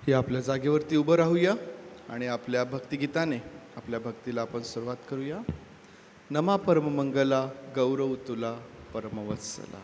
ही आपल्या जागेवरती उभं राहूया आणि आपल्या भक्तिगीताने आपल्या भक्तीला आपण सुरुवात करूया. नमा परममंगला गौरव तुला परमवत्सला.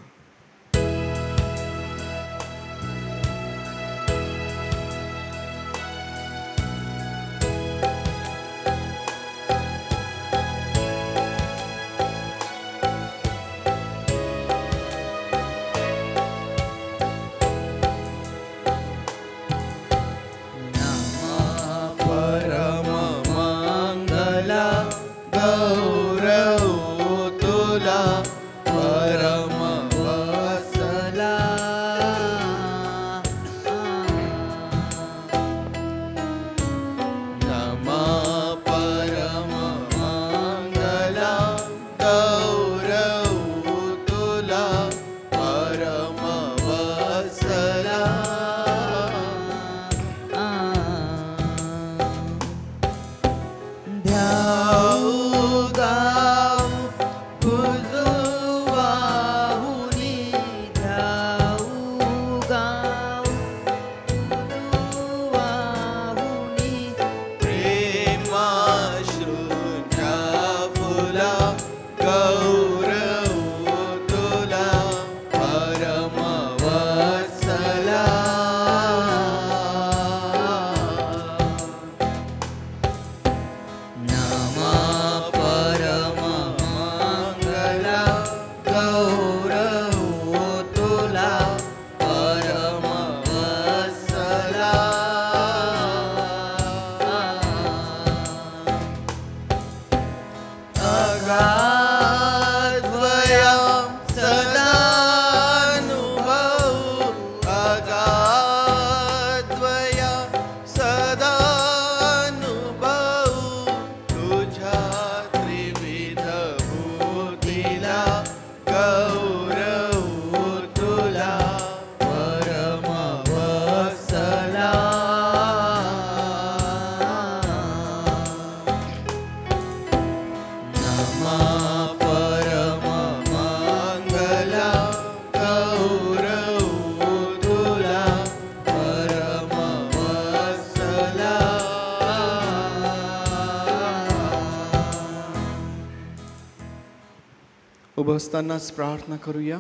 बसतानाच प्रार्थना करूया.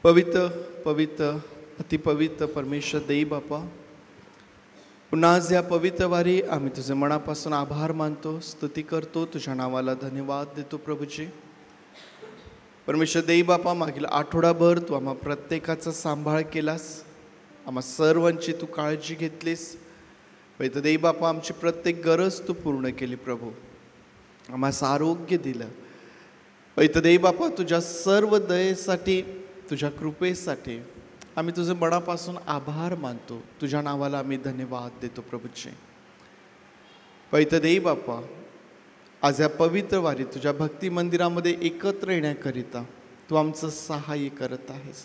पवित्र पवित्र अतिपवित्र परमेश्वर देई बापा, पुन्हा आज या पवित्र वारी आम्ही तुझे मनापासून आभार मानतो, स्तुती करतो, तुझ्या नावाला धन्यवाद देतो. प्रभूजी परमेश्वर देई बापा, मागील आठवडाभर तू आम्हा प्रत्येकाचा सांभाळ केलास, आम्हा सर्वांची तू काळजी घेतलीस. पवित्र देई बापा, आमची प्रत्येक गरज तू पूर्ण केली. प्रभू आम्हाला आरोग्य दिलं. पवित्र देई बापा, तुझ्या सर्व दयेसाठी, तुझ्या कृपेसाठी आम्ही तुझे मनापासून आभार मानतो, तुझ्या नावाला आम्ही धन्यवाद देतो. प्रभूचे पवित्र देई बापा, आज या पवित्र वारी तुझ्या भक्ती मंदिरामध्ये एकत्र येण्याकरिता तू आमचं सहाय्य करत आहेस.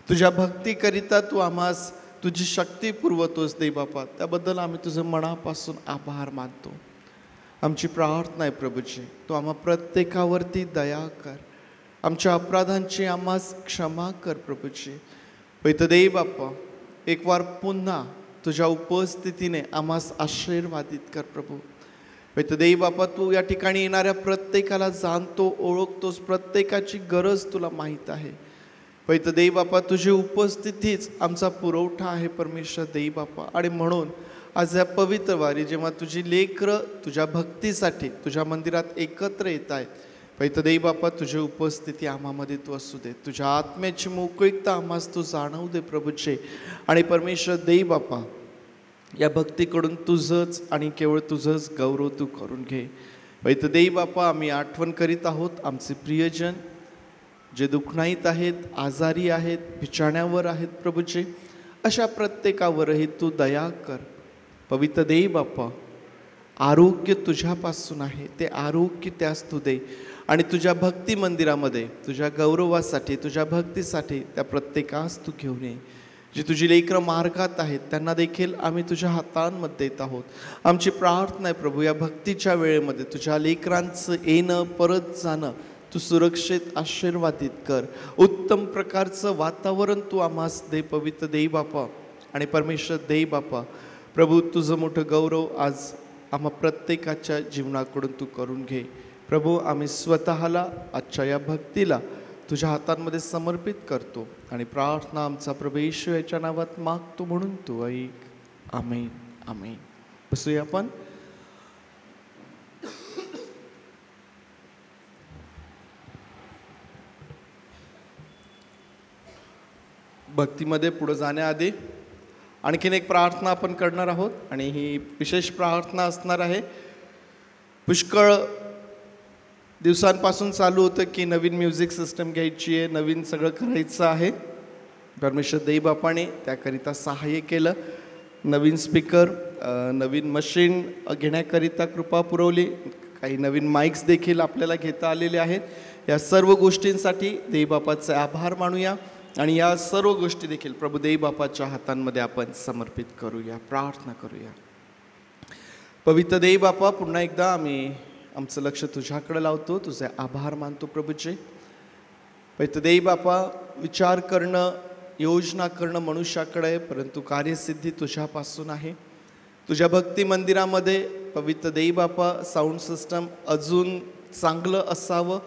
तुझ्या भक्तीकरिता तू आम्हास तुझी शक्ती पुरवतोस देई बापा, त्याबद्दल आम्ही तुझं मनापासून आभार मानतो. आमची प्रार्थना आहे प्रभूजी, तू आम्हा प्रत्येकावरती दया कर, आमच्या अपराधांची आम्हास क्षमा कर. प्रभूजी पवित्र देई बाप्पा, एक वार पुन्हा तुझ्या उपस्थितीने आम्हास आशीर्वादित कर. प्रभू पवित्र देई बाप्पा, तू या ठिकाणी येणाऱ्या प्रत्येकाला जाणतो, ओळखतोस, प्रत्येकाची गरज तुला माहीत आहे. पवित्र देई बाप्पा, तुझी उपस्थितीच आमचा पुरवठा आहे परमेश्वर देई बाप्पा. आणि म्हणून आज या पवित्र वारी जेव्हा तुझी लेकरं तुझ्या भक्तीसाठी तुझ्या मंदिरात एकत्र येत आहेत, पवित्र देई बाप्पा, तुझी उपस्थिती आम्हामध्ये तू असू दे, तुझ्या आत्म्याची मोकळीकता आम्हास तू जाणवू दे प्रभूचे. आणि परमेश्वर देई बाप्पा, या भक्तीकडून तुझंच आणि केवळ तुझंच गौरव तू करून घे. पवित्र देई बाप्पा, आम्ही आठवण करीत आहोत आमचे प्रियजन जे दुखणाईत आहेत, आजारी आहेत, बिछाण्यावर आहेत. प्रभूचे अशा प्रत्येकावरही तू दया कर. पवित्र देई बाप्पा, आरोग्य तुझ्यापासून आहे, ते आरोग्य त्यास तू दे. आणि तुझ्या भक्ती मंदिरामध्ये तुझ्या गौरवासाठी, तुझ्या भक्तीसाठी त्या प्रत्येकास तू घेऊन ये. जी तुझी लेकरं मार्गात आहेत त्यांना देखील आम्ही तुझ्या हातांमध्ये देत आहोत. आमची प्रार्थना आहे प्रभू, या भक्तीच्या वेळेमध्ये तुझ्या लेकरांचं येणं परत जाणं तू सुरक्षित आशीर्वादित कर. उत्तम प्रकारचं वातावरण तू आम्हास दे पवित्र देई बापा. आणि परमेश्वर देई बापा, प्रभू तुझं मोठं गौरव आज आम्हा प्रत्येकाच्या जीवनाकडून तू करून घे. प्रभू आम्ही स्वतःला आजच्या या भक्तीला तुझ्या हातांमध्ये समर्पित करतो आणि प्रार्थना आमचा प्रभू येशू याच्या नावात मागतो म्हणून तू ऐक. आमेन आमेन. बसूया आपण. भक्तीमध्ये पुढे जाण्याआधी आणखीन एक प्रार्थना आपण करणार आहोत आणि ही विशेष प्रार्थना असणार आहे. पुष्कळ दिवसांपासून चालू होतं की नवीन म्युझिक सिस्टम घ्यायची आहे, नवीन सगळं करायचं आहे. परमेश्वर देई बापाने त्याकरिता सहाय्य केलं. नवीन स्पीकर, नवीन मशीन घेण्याकरिता कृपा पुरवली. काही नवीन माईक्स देखील आपल्याला घेता आलेले आहेत. या सर्व गोष्टींसाठी देई बापाचे आभार मानूया आणि या सर्व गोष्टी देखील प्रभू देई बापाच्या हातांमध्ये आपण समर्पित करूया, प्रार्थना करूया. पवित्र देई बापा, पुन्हा एकदा आम्ही आमचं लक्ष तुझ्याकडे लावतो, तुझे आभार मानतो प्रभूचे. पवित्र देई बापा, विचार करणं, योजना करणं मनुष्याकडे आहे, परंतु कार्यसिद्धी तुझ्यापासून आहे. तुझ्या भक्ती मंदिरामध्ये पवित्र देई बापा साऊंड सिस्टम अजून चांगलं असावं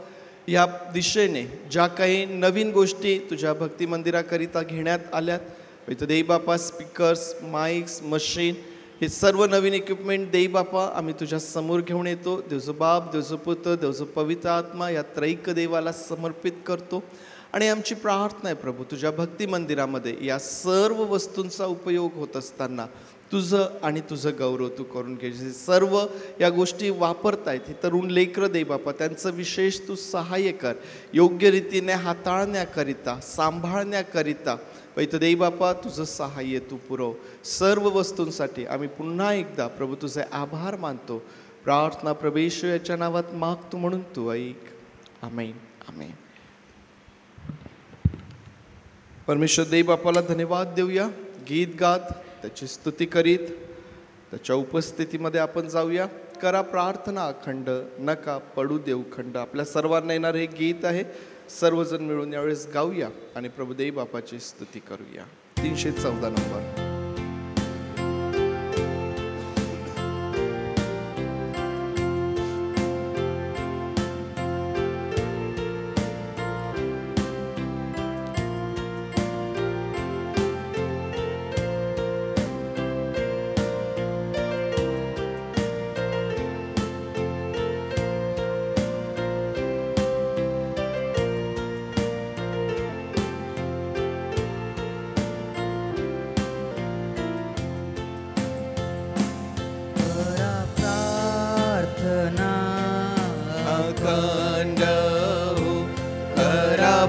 या दिशेने ज्या काही नवीन गोष्टी तुझ्या भक्ती मंदिराकरिता घेण्यात आल्यात, पवित्र देई बापा स्पीकर्स, माईक्स, मशीन, हे सर्व नवीन इक्विपमेंट देई बापा आम्ही तुझ्या समोर घेऊन येतो. देवजो बाप, देवजो पुत्र, देवजो पवित्र आत्मा या त्रैक देवाला समर्पित करतो. आणि आमची प्रार्थना आहे प्रभू, तुझ्या भक्ती मंदिरामध्ये या सर्व वस्तूंचा उपयोग होत असताना तुझं आणि तुझं गौरव तू करून घे. सर्व या गोष्टी वापरतायत हे तरुण लेकरं देई बापा, त्यांचं विशेष तू सहाय्य कर, योग्य रीतीने हाताळण्याकरिता, सांभाळण्याकरिता पवित्र देई बापा तुझं सहाय्य तू पुरव. सर्व वस्तूंसाठी आम्ही पुन्हा एकदा प्रभू तुझे आभार मानतो. प्रार्थना प्रभू येशू याच्या नावात मागतो म्हणून तू ऐक. आमेन आमेन. परमेश्वर देई बापाला धन्यवाद देऊया. गीत गात त्याची स्तुती करीत त्याच्या उपस्थितीमध्ये आपण जाऊया. करा प्रार्थना अखंड, नका पडू देऊ खंड. आपल्या सर्वांना येणार हे गीत आहे. सर्वजण मिळून यावेळेस गाऊया आणि प्रभू देई बापाची स्तुती करूया. 314 नंबर.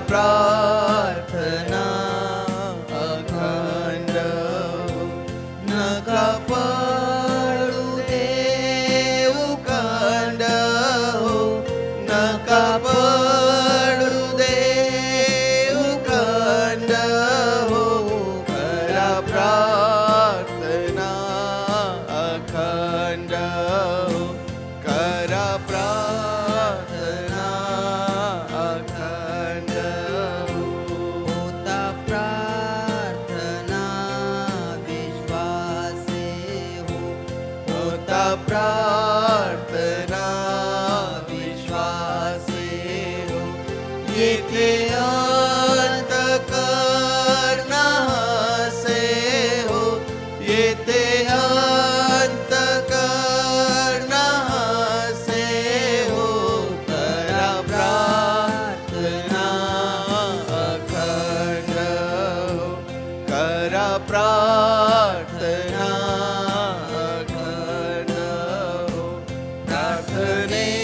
प्रार्थना अखंड नका पडू देऊ खंड नका पडू देऊ खंड करा प्रार्थना अखंड करा प्रार्थना अखंड होता प्रार्थना विश्वासे होता प्रार्थना विश्वासे येथे अंत करना से हो येथे अंत करना से हो करा प्रार्थना अखंड हो करा प्रार्थना अखंड हो प्रार्थनेचे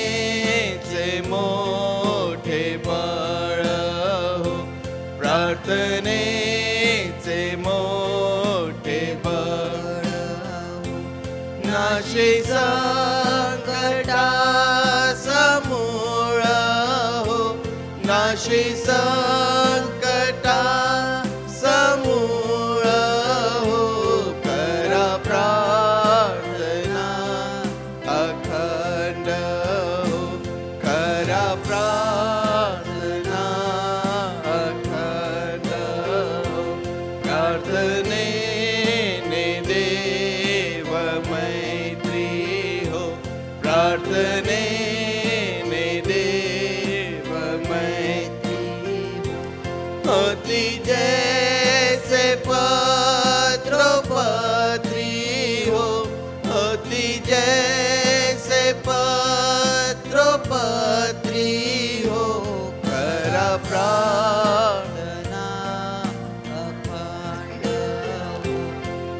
मोठे बळ हो प्रार्थनेचे मोठे बळ हो नाशे संकटा समूळ हो नाशे संकटा समूळ हो करा प्रार्थना अखंड हो करा प्रार्थना प्रार्थनेने देव मैत्री हो, प्रार्थनेने देव मैत्री होती जैसे पत्रोपत्री हो, होती जैसे पत्रोपत्री हो, करा प्रार्थना अखंड हो,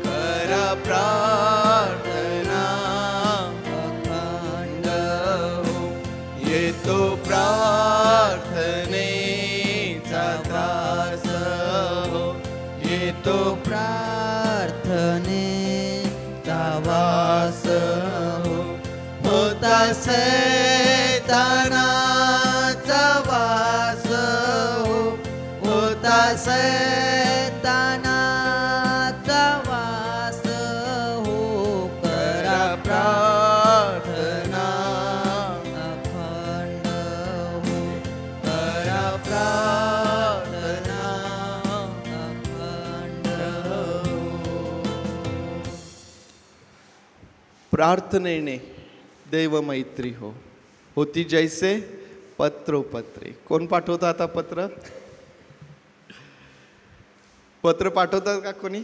करा प्रार्थना अखंड हो, ये तो प्रार्थनेचा त्रास हो, ये तो प्रार्थनेचा वास हो, होता सैतानाचा वास हो, होता सैतानाचा वास हो, करा प्रार्थना अखंड हो, करा प्रार्थना अखंड हो. प्रार्थनेने देव मैत्री हो, होती जैसे पत्रोपत्री. कोण पाठवतं आता पत्र? पत्र पाठवतात का कोणी?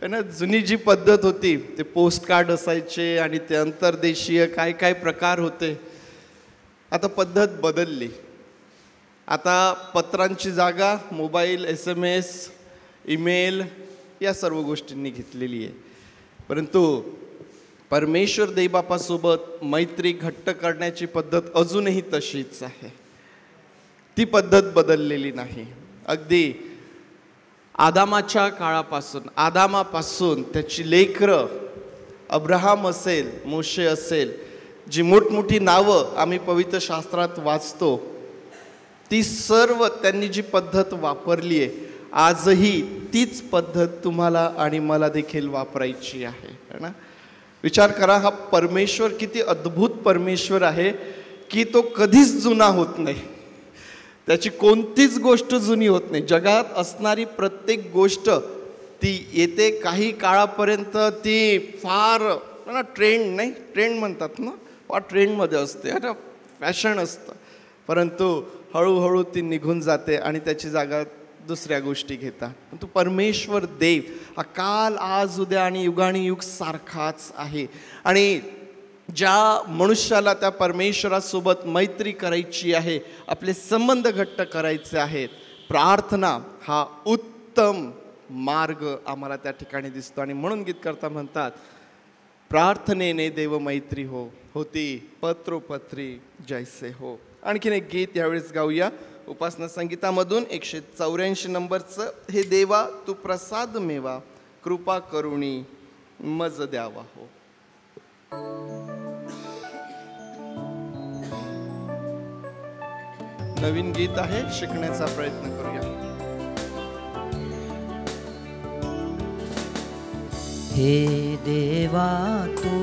ना जुनी जी पद्धत होती ते पोस्ट कार्ड असायचे आणि ते अंतर्देशीय काय काय प्रकार होते. आता पद्धत बदलली. आता पत्रांची जागा मोबाईल, SMS, ईमेल या सर्व गोष्टींनी घेतलेली आहे. परंतु परमेश्वर देवबापासोबत मैत्री घट्ट करण्याची पद्धत अजूनही तशीच आहे. ती पद्धत बदललेली नाही. अगदी आदामापासून त्याची लेकरं अब्राहम असेल, मोशे असेल, जी मोठमोठी नावं आम्ही पवित्र शास्त्रात वाचतो, ती सर्व त्यांनी जी पद्धत वापरली आहे, आजही तीच पद्धत तुम्हाला आणि मला देखील वापरायची आहे ना. विचार करा, हा परमेश्वर किती अद्भुत परमेश्वर आहे की तो कधीच जुना होत नाही. त्याची कोणतीच गोष्ट जुनी होत नाही. जगात असणारी प्रत्येक गोष्ट ती येते, काही काळापर्यंत ती फार ना ट्रेंड नाही, ट्रेंड म्हणतात ना, फार ट्रेंडमध्ये असते, आता फॅशन असतं. परंतु हळूहळू ती निघून जाते आणि त्याची जागा दुसऱ्या गोष्टी घेतात. परंतु परमेश्वर देव हा काल, आज, उद्या आणि युगानुयुग सारखाच आहे. आणि ज्या मनुष्याला त्या परमेश्वरासोबत मैत्री करायची आहे, आपले संबंध घट्ट करायचे आहेत, प्रार्थना हा उत्तम मार्ग आम्हाला त्या ठिकाणी दिसतो. आणि म्हणून गीतकर्ता म्हणतात, प्रार्थनेने देव मैत्री हो, होती पत्रोपत्री जैसे हो. आणखीन एक गीत यावेळेस गाऊया उपासना संगीतामधून 184 नंबरचं. हे देवा तू प्रसाद मेवा, कृपा करुणी मज द्यावा हो. नवीन गीत आहे, शिकण्याचा प्रयत्न करूया. हे देवा तू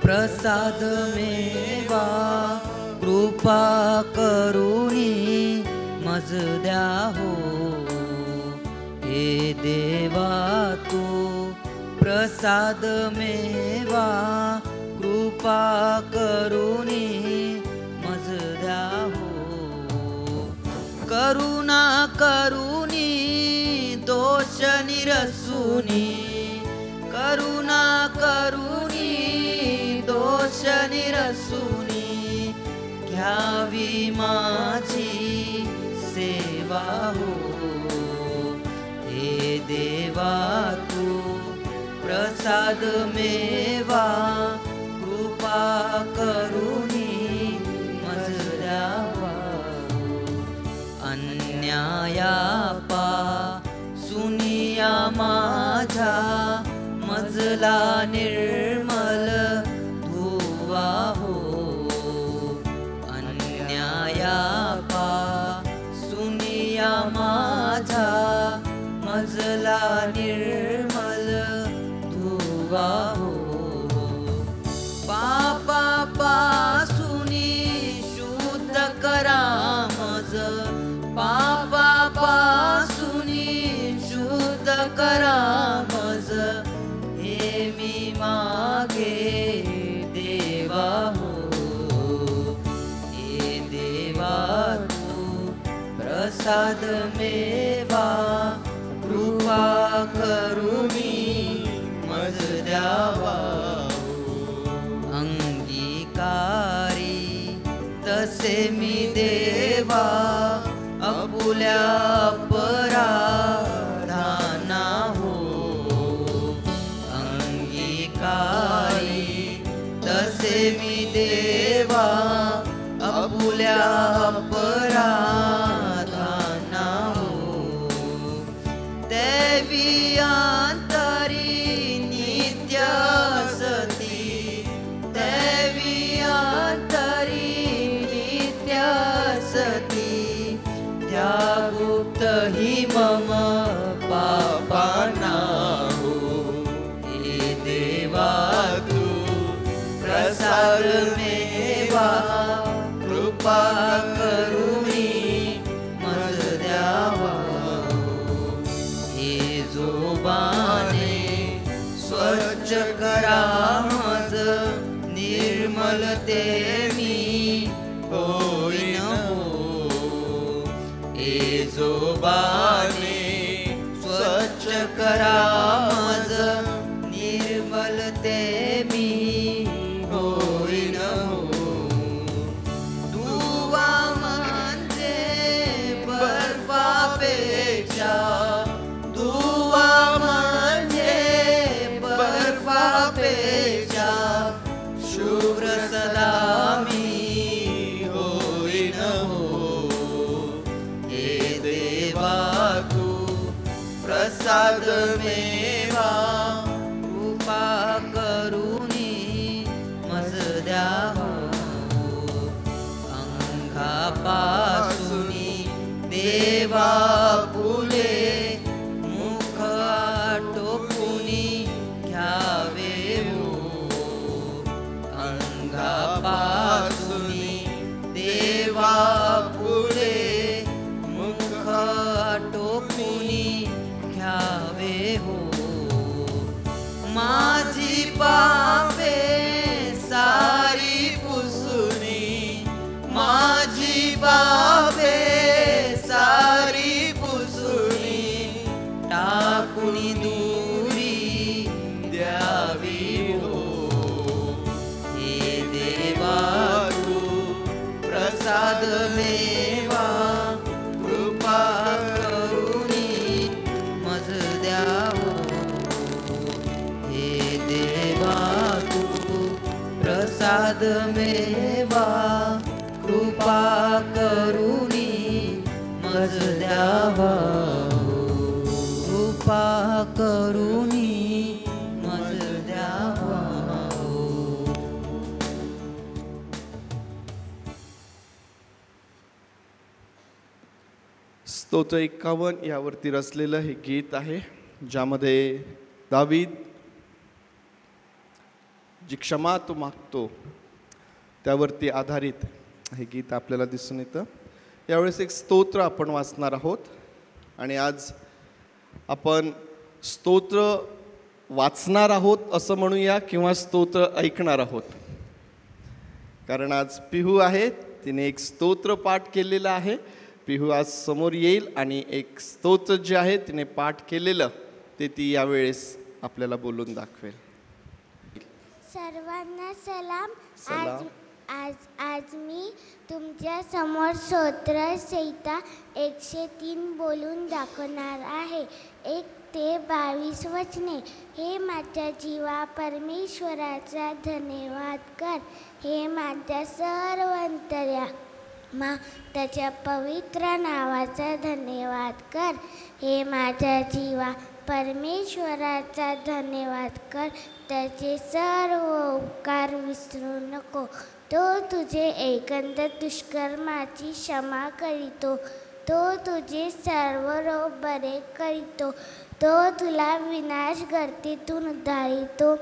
प्रसाद मेवा, कृपा करुणी मज द्या हो. हे देवा तू प्रसाद मेवा, कृपा करुणी मज द्या हो. करुणा करुणी दोष निरसुनी, करुणा करुणी दोष निरसुनी, घ्यावी माझी सेवा हो. हे देवा तू प्रसाद मेवा, कृपा करुणी मज द्यावा. अन्यायापासूनिया माझा मजला निर्मल धुवा हो. अन्यायापासूनिया माझा मजला निर्मल धुवा हो. पापापासूनी शुद्ध करा मज, पापापासूनी शुद्ध प्रसाद मेवा कृपा करुणी मज द्यावा अंगीकारी तसे मी देवा आपुल्या पराधाना हो अंगीकारी तसे मी देवा आपुल्या पराधाना हो देवी अंतरी नित्य सती देवी अंतरी नित्य सती त्या गुप्त हि मम पापाना हो हे देवा तू प्रसाद मेवा कृपा करुणी मज द्यावा हे जोबाने स्वच्छ करा मज निर्मल ते मी होईन हो हे जोबाने स्वच्छ करा मज निर्मल ते मी होईन हो दुवा म्हणजे बर्फापेक्षा दुवा म्हणजे बर्फापेक्षा शुभ्र सदा मी होईन हो हे देवा तू प्रसाद मेवा कृपा करुणी मज द्यावा अंगापासूनी देवा फुले मुख आटोपुनी घ्यावे हो अंगापासूनी देवा फुले मुख आटोपुनी घ्यावे हो माझी पापे सारी पुसुनी माझी पापे सारी पुसुनी टाकुनी दूरी द्यावी हो हे देवा तू प्रसाद मेवा कृपा करुणी मज द्यावो हे देवा तू प्रसाद मेवा कृपा करुणी मज द्यावा कृपा करुणी मज द्यावा स्तोत्र 51 यावरती रचलेलं हे गीत आहे ज्यामध्ये दावीद जी क्षमा तो मागतो त्यावरती आधारित हे गीत आपल्याला दिसून येतं. यावेळेस एक स्तोत्र आपण वाचणार आहोत आणि आज आपण स्तोत्र वाचणार आहोत असं म्हणूया किंवा स्तोत्र ऐकणार आहोत. कारण आज पिहू आहे, तिने एक स्तोत्र पाठ केलेलं आहे. पिहू आज समोर येईल आणि एक स्तोत्र जे आहे तिने पाठ केलेलं ते ती यावेळेस आपल्याला बोलून दाखवेल. सर्वांना सलाम. आज मी तुमच्या समोर स्तोत्र संहिता 103 बोलून दाखवणार आहे. 1 ते 22 वचने. हे माझ्या जीवा परमेश्वराचा धन्यवाद कर. हे माझ्या सर्व अंतर्यामा त्याच्या पवित्र नावाचा धन्यवाद कर. हे माझ्या जीवा परमेश्वराचा धन्यवाद कर. त्याचे सर्व उपकार विसरू नको. तो तुझे एकंदर दुष्कर्माची क्षमा करीतो. तो तुझे सर्व रोग बरे करीतो. तो तुला विनाश गर्दीतून उद्धारितो.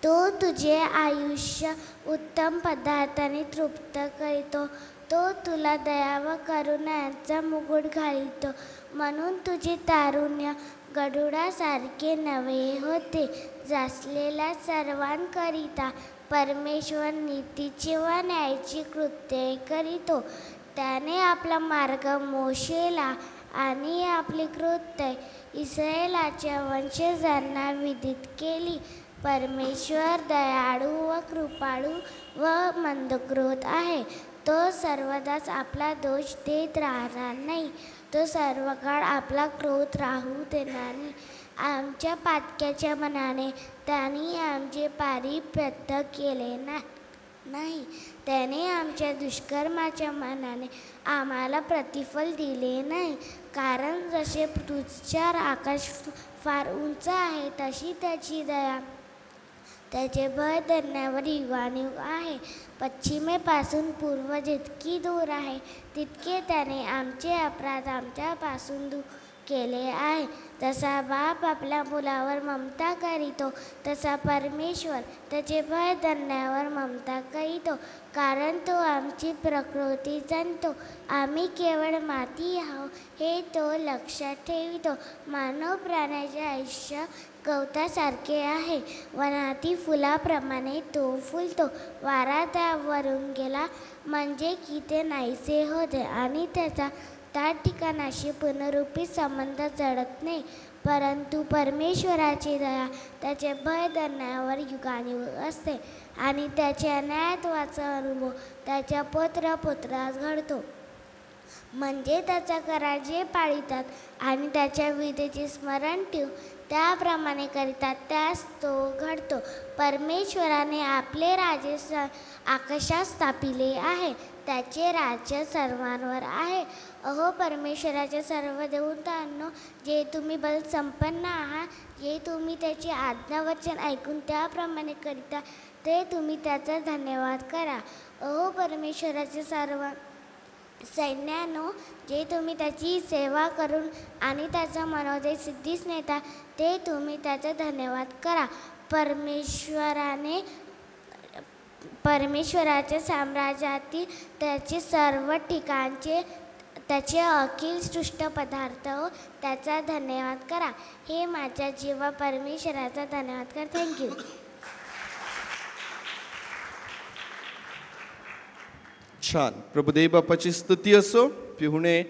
तो तुझे आयुष्य उत्तम पदार्थाने तृप्त करीतो. तो तुला दया व करुणाचा मुकुट घालितो. म्हणून तुझे तारुण्य गरुडासारखे नवे होते. जासलेल्या सर्वांकरिता परमेश्वर नीतीची व न्यायाची कृत्ये करीतो. त्याने आपला मार्ग मोशेला आणि आपली कृत्य इस्रायलाच्या वंशजांना विदित केली. परमेश्वर दयाळू व कृपाळू व मंदक्रोध आहे. तो सर्वदाच आपला दोष देत राहणार नाही. तो सर्व काळ आपला क्रोध राहू देणार नाही. आमच्या पातक्याच्या मनाने त्यांनी आमचे पारिपत्य केले नाही. त्याने आमच्या दुष्कर्माच्या मनाने आम्हाला प्रतिफल दिले नाही. कारण जसे पृथ्वीवर आकाश फार उंच आहे तशी त्याची दया त्याचे भय धरण्यावर युगानुयुग आहे. पश्चिमेपासून पूर्व जितकी दूर आहे तितके त्याने आमचे अपराध आमच्यापासून दूर केले आहे. जसा बाप आपल्या मुलावर ममता करीतो तसा परमेश्वर त्याचे भय धरण्यावर ममता करीतो. कारण तो आमची प्रकृती जाणतो. आम्ही केवळ माती आहोत हे तो लक्षात ठेवितो. मानव प्राण्याचे आयुष्य गवतासारखे आहे. वनातील फुलाप्रमाणे तो फुलतो. वारा त्यावरून गेला म्हणजे की ते नाहीसे होते आणि त्याचा त्या ठिकाणाशी पुनरुपी संबंध जडत नाही. परंतु परमेश्वराची दया त्याचे भय धरण्यावर युगानुयुग असते आणि त्याच्या न्यायत्वाचा अनुभव त्याच्या पुत्रास घडतो. म्हणजे त्याचा करार जे पाळतात आणि त्याच्या विधेचे स्मरण ठेवून त्याप्रमाणे करीतात त्यास तो घडतो. परमेश्वराने आपले राजे आकाशात स्थापिले आहे. त्याचे राज्य सर्वांवर आहे. अहो परमेश्वराचे सर्व देवतांनो, जे तुम्ही बलसंपन्न आहात, जे तुम्ही त्याची आज्ञावचन ऐकून त्याप्रमाणे करिता, ते तुम्ही त्याचा धन्यवाद करा. अहो परमेश्वराचे सर्व सैन्यानो, जे तुम्ही त्याची सेवा करून आणि त्याचा मनोदय सिद्धीस नेता, ते तुम्ही त्याचा धन्यवाद करा. परमेश्वराच्या साम्राज्यातील त्याचे सर्व ठिकाणचे त्याचे अखिल सृष्ट पदार्थ त्याचा धन्यवाद करा. हे माझ्या जीवा परमेश्वराचा धन्यवाद कर. थँक्यू. छान. प्रभुदेव बापाची स्तुती असो. पिहुणे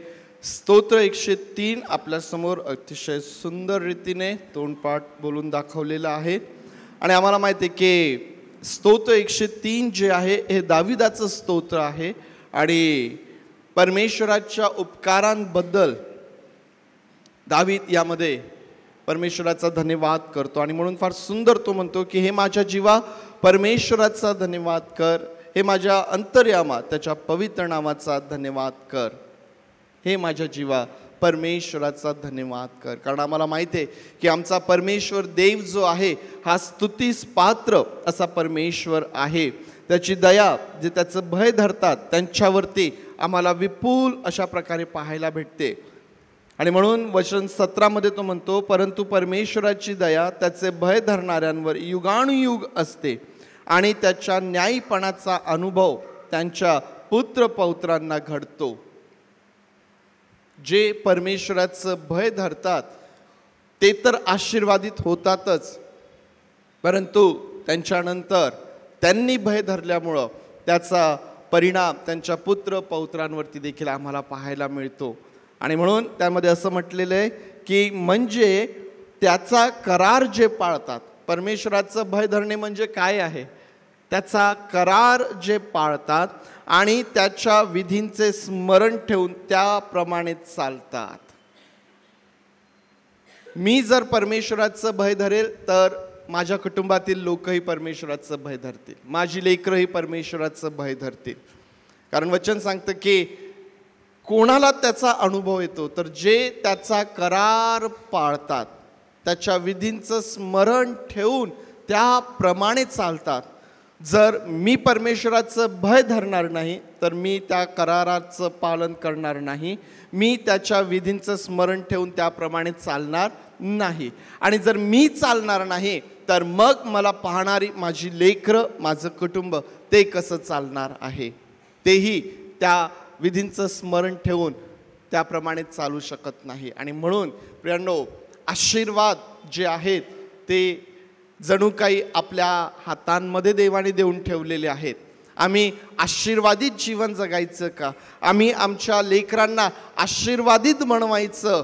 स्तोत्र 103 आपल्यासमोर अतिशय सुंदर रीतीने तोंडपाठ बोलून दाखवलेलं आहे. आणि आम्हाला माहिती आहे की स्तोत्र 103 जे आहे हे दाविदाचं स्तोत्र आहे. आणि परमेश्वराच्या उपकारांबद्दल दावीद यामध्ये परमेश्वराचा धन्यवाद करतो. आणि म्हणून फार सुंदर तो म्हणतो की हे माझ्या जीवा परमेश्वराचा धन्यवाद कर. हे माझ्या अंतर्यामा त्याच्या पवित्र नावाचा धन्यवाद कर. हे माझ्या जीवा परमेश्वराचा धन्यवाद कर. कारण आम्हाला माहिती आहे की आमचा परमेश्वर देव जो आहे हा स्तुतीस पात्र असा परमेश्वर आहे. त्याची दया जे त्याचं भय धरतात त्यांच्यावरती आम्हाला विपुल अशा प्रकारे पाहायला भेटते. आणि म्हणून वचन 17 मध्ये तो म्हणतो, परंतु परमेश्वराची दया त्याचे भय धरणाऱ्यांवर युगानुयुग असते आणि त्याच्या न्यायीपणाचा अनुभव त्यांच्या पुत्र पौत्रांना घडतो. जे परमेश्वराचं भय धरतात ते तर आशीर्वादित होतातच, परंतु त्यांच्यानंतर त्यांनी भय धरल्यामुळं त्याचा परिणाम त्यांच्या पुत्र पौत्रांवरती देखील आम्हाला पाहायला मिळतो. आणि म्हणून त्यामध्ये असं म्हटलेलं आहे की म्हणजे त्याचा करार जे पाळतात. परमेश्वराचं भय धरणे म्हणजे काय आहे? त्याचा करार जे पाळतात आणि त्याच्या विधींचे स्मरण ठेवून त्याप्रमाणे चालतात. मी जर परमेश्वराचं भय धरेल तर माझ्या कुटुंबातील लोकही परमेश्वराचं भय धरतील. माझी लेकरंही परमेश्वराचं भय धरतील. कारण वचन सांगतं की कोणाला त्याचा अनुभव येतो तर जे त्याचा करार पाळतात, त्याच्या विधींचं स्मरण ठेवून त्याप्रमाणे चालतात. जर मी परमेश्वराचं भय धरणार नाही तर मी त्या कराराचं पालन करणार नाही, मी त्याच्या विधींचं स्मरण ठेवून त्याप्रमाणे चालणार नाही. आणि जर मी चालणार नाही तर मग मला पाहणारी माझी लेकरं, माझं कुटुंब ते कसं चालणार आहे? तेही त्या विधींचं स्मरण ठेवून त्याप्रमाणे चालू शकत नाही. आणि म्हणून प्रियांनो, आशीर्वाद जे आहेत ते जणू काही आपल्या हातांमध्ये देवाने देऊन ठेवलेले आहेत. आम्ही आशीर्वादित जीवन जगायचं का, आम्ही आमच्या लेकरांना आशीर्वादित बनवायचं,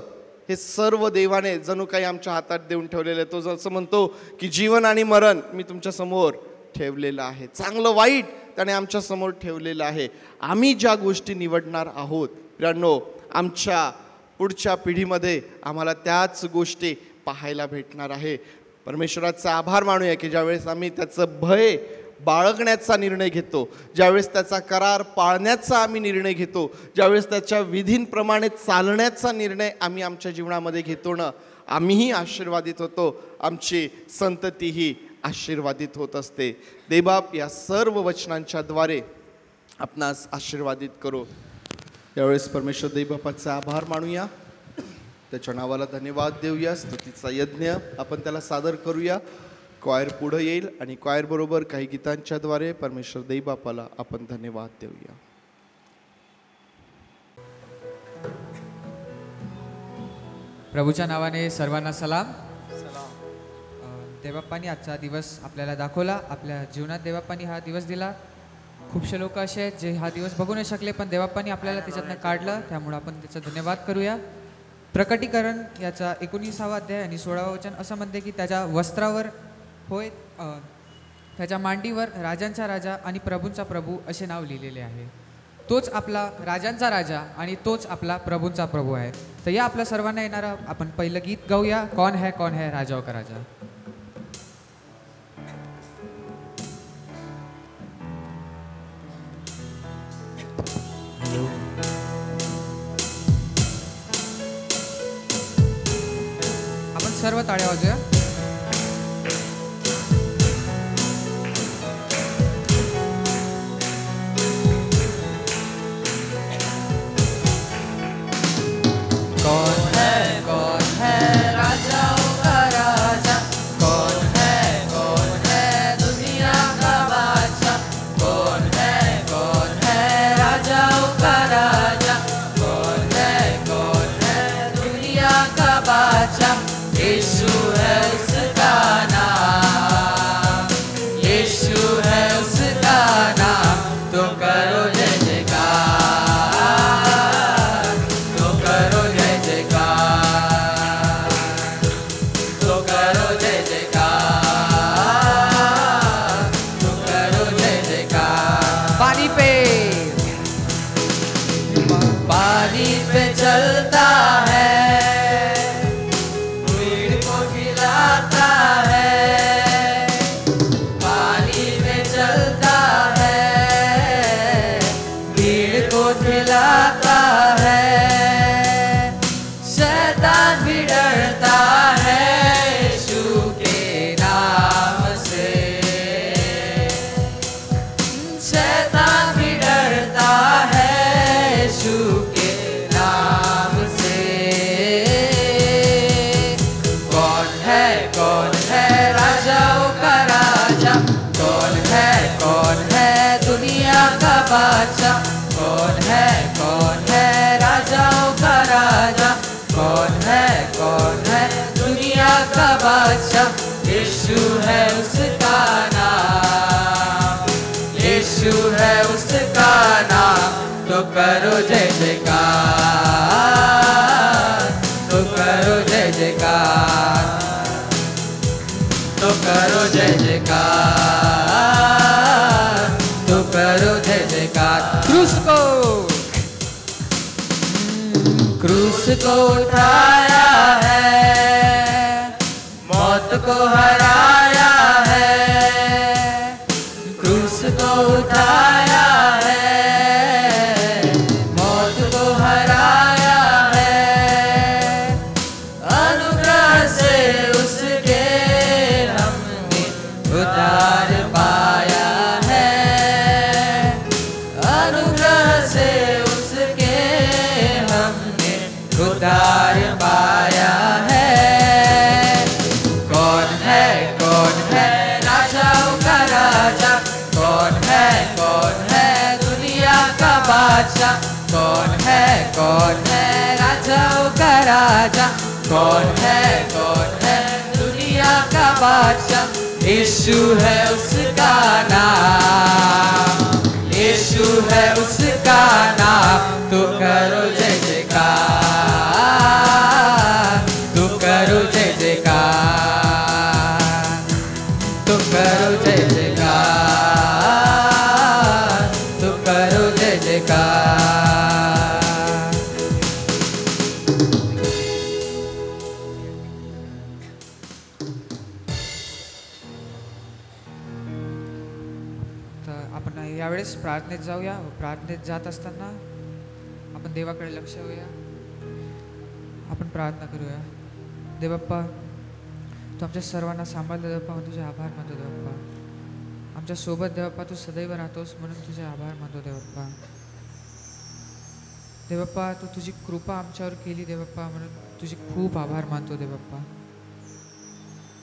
हे सर्व देवाने जणू काही आमच्या हातात देऊन ठेवलेलं आहे. तो जसं म्हणतो की जीवन आणि मरण मी तुमच्या समोर ठेवलेलं आहे, चांगलं वाईट त्याने आमच्या समोर ठेवलेलं आहे. आम्ही ज्या गोष्टी निवडणार आहोत प्रियांनो, आमच्या पुढच्या पिढीमध्ये आम्हाला त्याच गोष्टी पाहायला भेटणार आहे. परमेश्वराचा आभार मानूया की ज्यावेळेस आम्ही त्याचं भय बाळगण्याचा निर्णय घेतो, ज्यावेळेस त्याचा करार पाळण्याचा आम्ही निर्णय घेतो, ज्यावेळेस त्याच्या विधींप्रमाणे चालण्याचा निर्णय आम्ही आमच्या जीवनामध्ये घेतो ना, आम्हीही आशीर्वादित होतो, आमची संततीही आशीर्वादित होत असते. देवबाप या सर्व वचनांच्या द्वारे आपणास आशीर्वादित करो. यावेळेस परमेश्वर देवबापाचा आभार मानूया, त्याच्या नावाला धन्यवाद देऊया. स्तुतीचा यज्ञ आपण त्याला सादर करूया. क्वायर पुढं येईल आणि क्वायर बरोबर काही गीतांच्या द्वारे परमेश्वर देवबापाला आपण धन्यवाद देऊया. प्रभूच्या नावाने सर्वांना सलाम. देवबाप्पांनी आजचा दिवस आपल्याला दाखवला, आपल्या जीवनात देवबाप्पांनी हा दिवस दिला. खूपसे लोक असे आहेत जे हा दिवस बघू नाही शकले, पण देवबाप्पांनी आपल्याला त्याच्यातनं काढलं, त्यामुळे आपण त्याचा धन्यवाद करूया. प्रकटीकरण याचा 19वा अध्याय आणि 16वा वचन असं म्हणते की त्याच्या वस्त्रावर होय त्याच्या मांडीवर राजांचा राजा आणि प्रभूंचा प्रभू असे नाव लिहिलेले आहे. तोच आपला राजांचा राजा आणि तोच आपला प्रभूंचा प्रभू आहे. तर या आपल्या सर्वांना येणारा आपण पहिलं गीत गाऊया, कौन है राजाओं का राजा. आपण सर्व टाळ्या वाजूया. कौन है राजाओं का राजा, कौन है दुनिया का बादशाह, कौन है राजाओं का राजा, कौन है दुनिया का बादशाह. यीशु है उसका नाम, यीशु है उसका नाम. तो करो जय जयकार, तो करो जय जयकार, तो करो जय जयकार, तो करो जय जयकार. पानी पे चलता है, भीड़ को खिलाता है. पानी में चलता है, भीड़ को खिलाता है. शैतान भी डरता है यीशु के नाम से, शैतान भी डरता है यीशु के नाम से. कौन है राजाओं का राजा, कौन है दुनिया का बादशाह, कौन है राजाओं का राजा, कौन है दुनिया का बादशाह. यीशु है उसका नाम, यीशु है उसका नाम. तो करो जय जयकार, तो करो जय जयकार, तो करो जय जयकार, तो करो जय जयकार. क्रूस को उठाया है, मौत को हराया है. क्रूस को उठाया है, मौत को हराया है. अनुग्रह से उसके हमने उद्धार पाया है, अनुग्रह से उसके हमने उद्धार पाया है. कौन है राजाओं का राजा, कौन है दुनिया का बादशाह, कौन है राजाओं का राजा, कौन है दुनिया का बादशाह. यीशु है उसका नाम, यीशु है उसका नाम, तो करो जय जयकार, तो करो जय जयकार, तो करो जय जयकार, तो करो जय जयकार। तर आपण यावेळेस प्रार्थनेत जाऊया. प्रार्थनेत जात असताना आपण देवाकडे लक्ष देऊया. आपण प्रार्थना करूया. देवप्पा, तू आमच्या सर्वांना सांभाळलं देवप्पा, म्हणून तुझे आभार मानतो देवप्पा. आमच्या सोबत देवप्पा तू सदैव राहतोस म्हणून तुझे आभार मानतो देवप्पा. देवप्पा, तू तुझी कृपा आमच्यावर केली देवप्पा, म्हणून तुझे खूप आभार मानतो देवप्पा.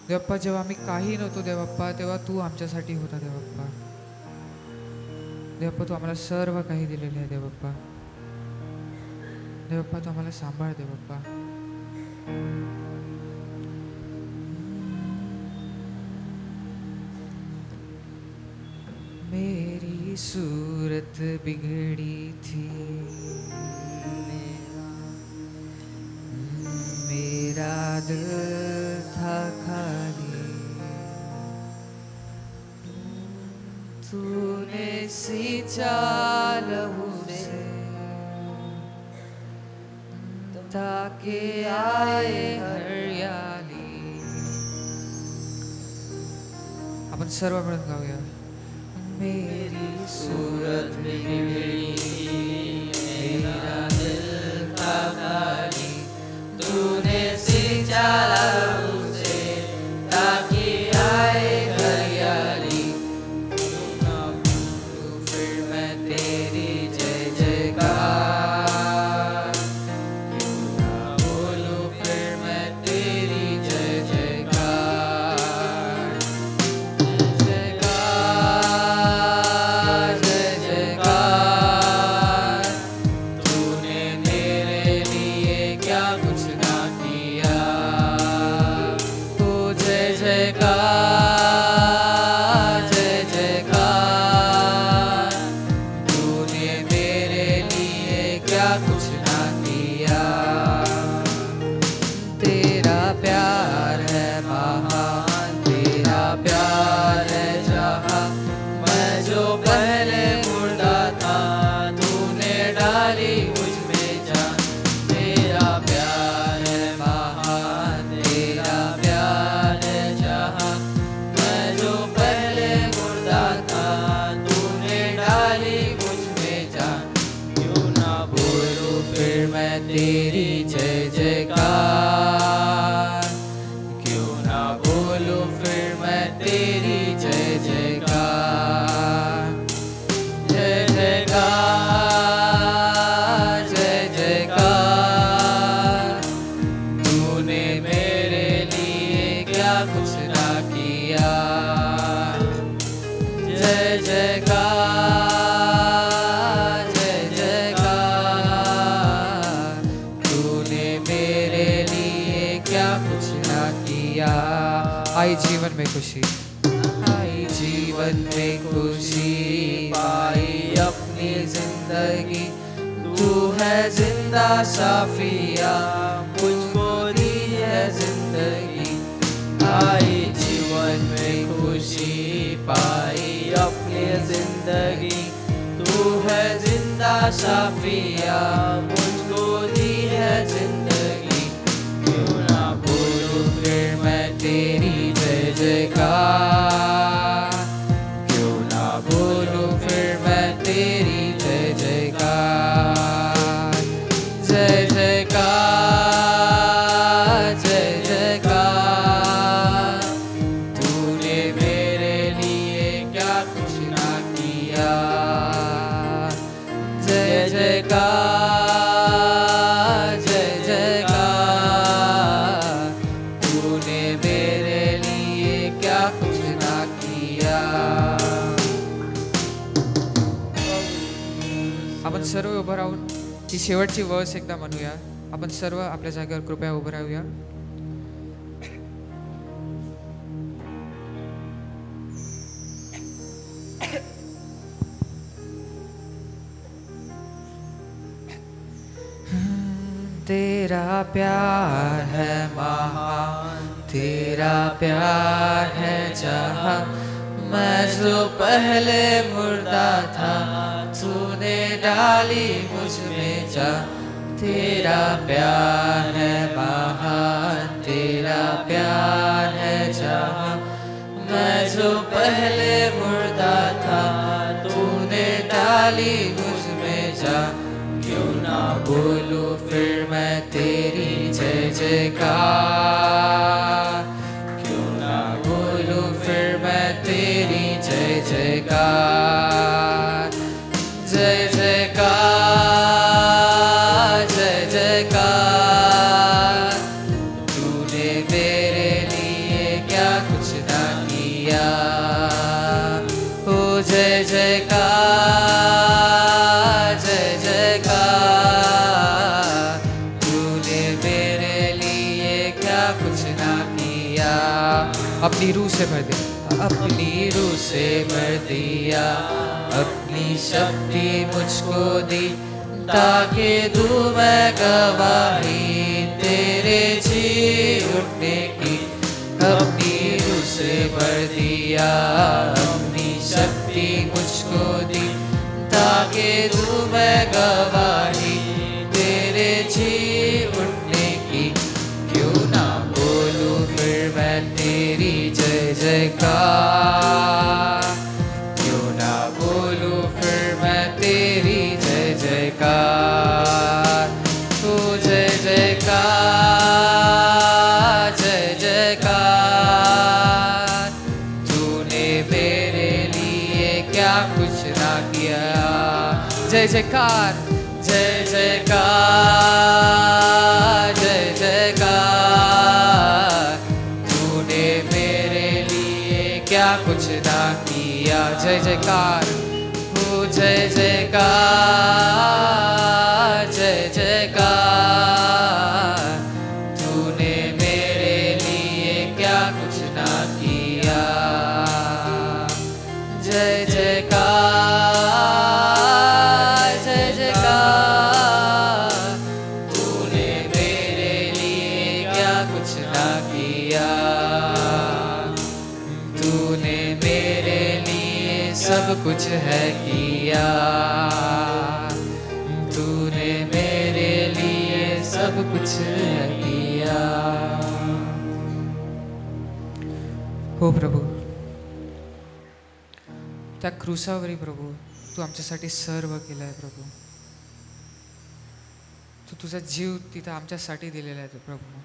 देवप्पा, जेव्हा आम्ही काही नव्हतो देवप्पा, तेव्हा तू आमच्यासाठी होता देवप्पा. देवप्पा, तू आम्हाला सर्व काही दिलेले आहे देवप्पा. देवप्पा, तू आम्हाला सांभाळ देवप्पा. मेरी सूरत बिगड़ी थी, मेरा दिल था खाली, तूने सींचा लहू से ताकि आए हरियाली. आपण सर्व मिळून गाऊया. मेरी सूरत बिगड़ी, मेरा दिल था खाली, तूने सींचा लहू से ताकि आए हरियाली. क्यों ना बोलूं फिर मैं तेरी जय जयकार, क्यों ना बोलूं फिर मैं तेरी जय जयकार. जय जयकार, तूने मेरे लिए क्या कुछ ना किया. तो जय जयकार, जय जयकार, तूने मेरे लिए क्या कुछ ना किया. तेरा प्यार है महान, तेरा प्यार है जहाँ. मैं जो पहले मुर्दा था, तूने डाली मुझ में जान. तेरा प्यार है महान, तेरा प्यार है जहाँ. मैं जो पहले मुर्दा था, तूने डाली मुझ में जान. क्यों ना बोलूं फिर मैं तेरी जय जयकार, क्यों ना बोलूं फिर मैं तेरी जय जयकार. जय जयकार, जय जयकार, तूने मेरे लिए क्या कुछ ना किया. जय जयकार, जय जयकार, तूने मेरे लिए क्या कुछ ना किया. आई जीवन में खुशी, आई जीवन में खुशी पाई अपनी जिंदगी. तू है जिंदा साफिया, मुझको दी है जिंदगी. आई जीवन में खुशी पाई अपनी जिंदगी. तू है जिंदा साफिया, मुझको दी है जिंदगी. क्यों ना बोलूं फिर मैं तेरी जय जयकार, क्यों ना बोलूं फिर मैं तेरी जय जयकार. जय जयकार, जय जयकार, तूने मेरे लिए क्या कुछ ना किया. जय जयकार, जय जयकार, तूने मेरे लिए क्या कुछ ना किया. आपण सर्व उभं राहून ही शेवटची वर्स एकदा म्हणूया. आपण सर्व आपल्या जागेवर कृपया उभं राहूया. तेरा प्यार है महान, तेरा प्यार है जहाँ। मैं जो पहले मुर्दा था, तूने डाली मुझ में जान। तेरा प्यार है महान, तेरा प्यार है जहाँ। मैं जो पहले मुर्दा था, तूने डाली मुझ में जान। क्यों ना बोलूं फिर मैं तेरी जय जयकार, क्यों ना बोलूं फिर मैं तेरी जय जयकार। जय जयकार, जय जयकार। तूने मेरे लिए क्या कुछ ना किया। ओ जय जयकार, जय जयकार। तूने मेरे लिए क्या कुछ ना किया। अपनी रूह से भर दिया, अपनी रूह से भर दिया। अपनी शक्ति मुझको दी, ताकि दूं मैं गवाही तेरे जी उठने की। अपनी रूह से भर दिया, अपनी शक्ति मुझको दी, ताकि दूं मैं गवाही तेरे जी उठने की। क्यों ना बोलूं फिर मैं तेरी जय जयकार, क्यों ना बोलूं फिर मैं तेरी जय जयकार। ओ जय जयकार, जय जयकार। तूने मेरे लिए क्या कुछ ना किया। जय जयकार, जय जयकार, जय जयकार। तूने मेरे लिए क्या कुछ ना किया। जय जयकार, हो जय जयकार, जय जयकार। तूने मेरे लिए क्या कुछ ना किया। जय जयकार, जय जयकार। तूने मेरे लिए क्या कुछ ना किया। तूने मेरे लिए सब कुछ है किया। तूने मेरे लिए सब कुछ है किया। हो प्रभू, त्या क्रूसावरी प्रभू तू आमच्यासाठी सर्व केलं आहे प्रभू. तू तुझा जीव तिथं आमच्यासाठी दिलेला आहे प्रभू.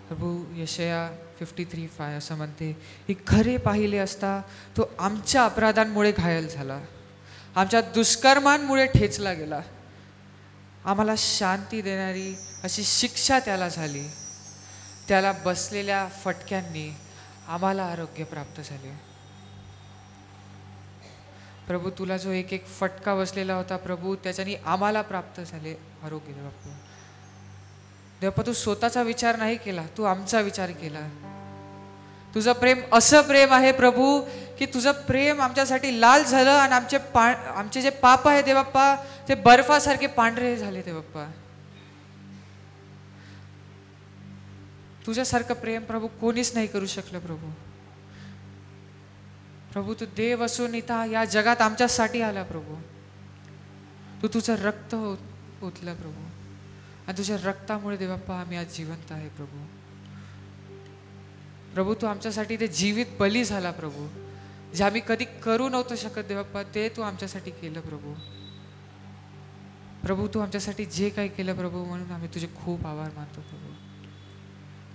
प्रभू यशया 53:5 असं म्हणते की खरे पाहिले असता तो आमच्या अपराधांमुळे घायल झाला, आमच्या दुष्कर्मांमुळे ठेचला गेला. आम्हाला शांती देणारी अशी शिक्षा त्याला झाली. त्याला बसलेल्या फटक्यांनी आम्हाला आरोग्य प्राप्त झाले. प्रभू तुला जो एक एक फटका बसलेला होता प्रभू, त्याच्यानी आम्हाला प्राप्त झाले आरोग्य. बापू देवप्पा, तू स्वतःचा विचार नाही केला, तू आमचा विचार केला. तुझं प्रेम असं प्रेम आहे प्रभू की तुझं प्रेम आमच्यासाठी लाल झालं आणि आमचे जे पाप आहे देवप्पा ते बर्फासारखे पांढरे झाले देवप्पा. तुझ्यासारखं प्रेम प्रभू कोणीच नाही करू शकलं प्रभू. प्रभू तू देव असून इथं या जगात आमच्यासाठी आला प्रभू. तू तुझं रक्त ओतलं प्रभू आणि तुझ्या रक्तामुळे देवप्पा आम्ही आज जिवंत आहे प्रभू. प्रभू तू आमच्यासाठी ते जीवित बली झाला प्रभू. जे आम्ही कधी करू नव्हतो शकत देवप्पा ते तू आमच्यासाठी केलं प्रभू. प्रभू तू आमच्यासाठी जे काही केलं प्रभू, म्हणून आम्ही तुझे खूप आभार मानतो प्रभू.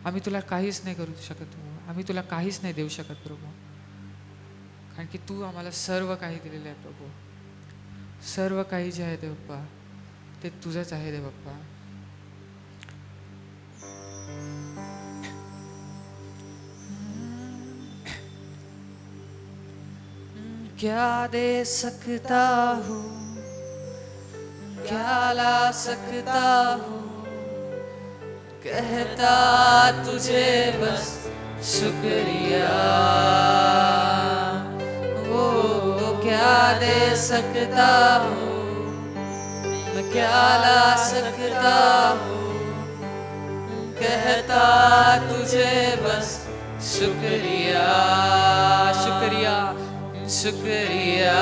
आम्ही तुला काहीच नाही करू शकत प्रभू, आम्ही तुला काहीच नाही देऊ शकत प्रभू, कारण की तू आम्हाला सर्व काही दिलेलं आहे प्रभू. सर्व काही जे आहे देवप्पा ते तुझंच आहे देवप्पा. क्या दे सकता हूँ, क्या ला सकता हूँ, कहता तुझे बस शुक्रिया. वो क्या दे सकता हूँ, मैं क्या ला सकता हूँ, कहता तुझे बस शुक्रिया शुक्रिया शुक्रिया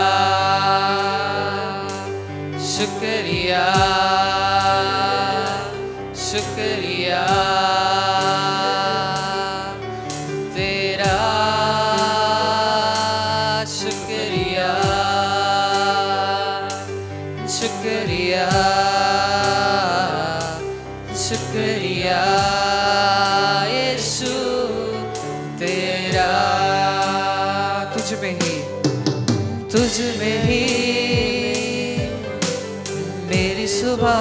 शुक्रिया शुक्रिया तेरा शुक्रिया शुक्रिया शुक्रिया यीशु तेरा तुझ में ही मेरी सुबह,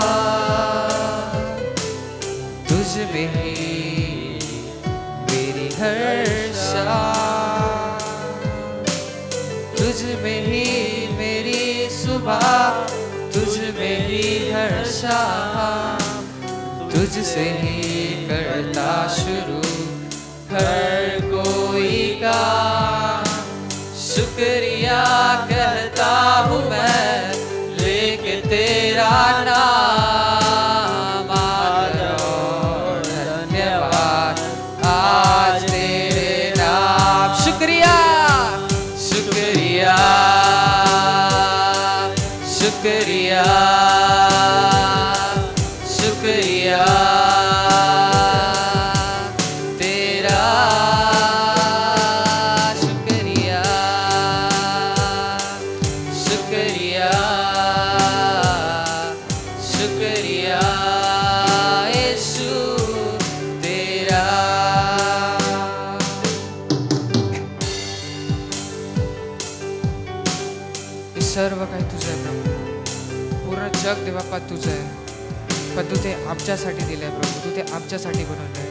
तुझ में ही मेरी हर शाम, तुझ में ही मेरी सुबह, तुझ में ही हर शाम, तुझसे ही करता शुरू हर कोई काम। शुक्रिया कहता हूँ मैं लेके तेरा नाम, आदर और धन्यवाद आज तेरे नाम। शुक्रिया शुक्रिया शुक्रिया शुक्रिया तेरा शुक्रिया शुक्रिया शुक्रिया यीशु तेरा। सर्व काही तुझं आहे प्रभू, पूर्ण जग देवापा तुझं आहे, पण तू ते आमच्यासाठी दिलंय प्रभू, तू ते आमच्यासाठी बनवलंय.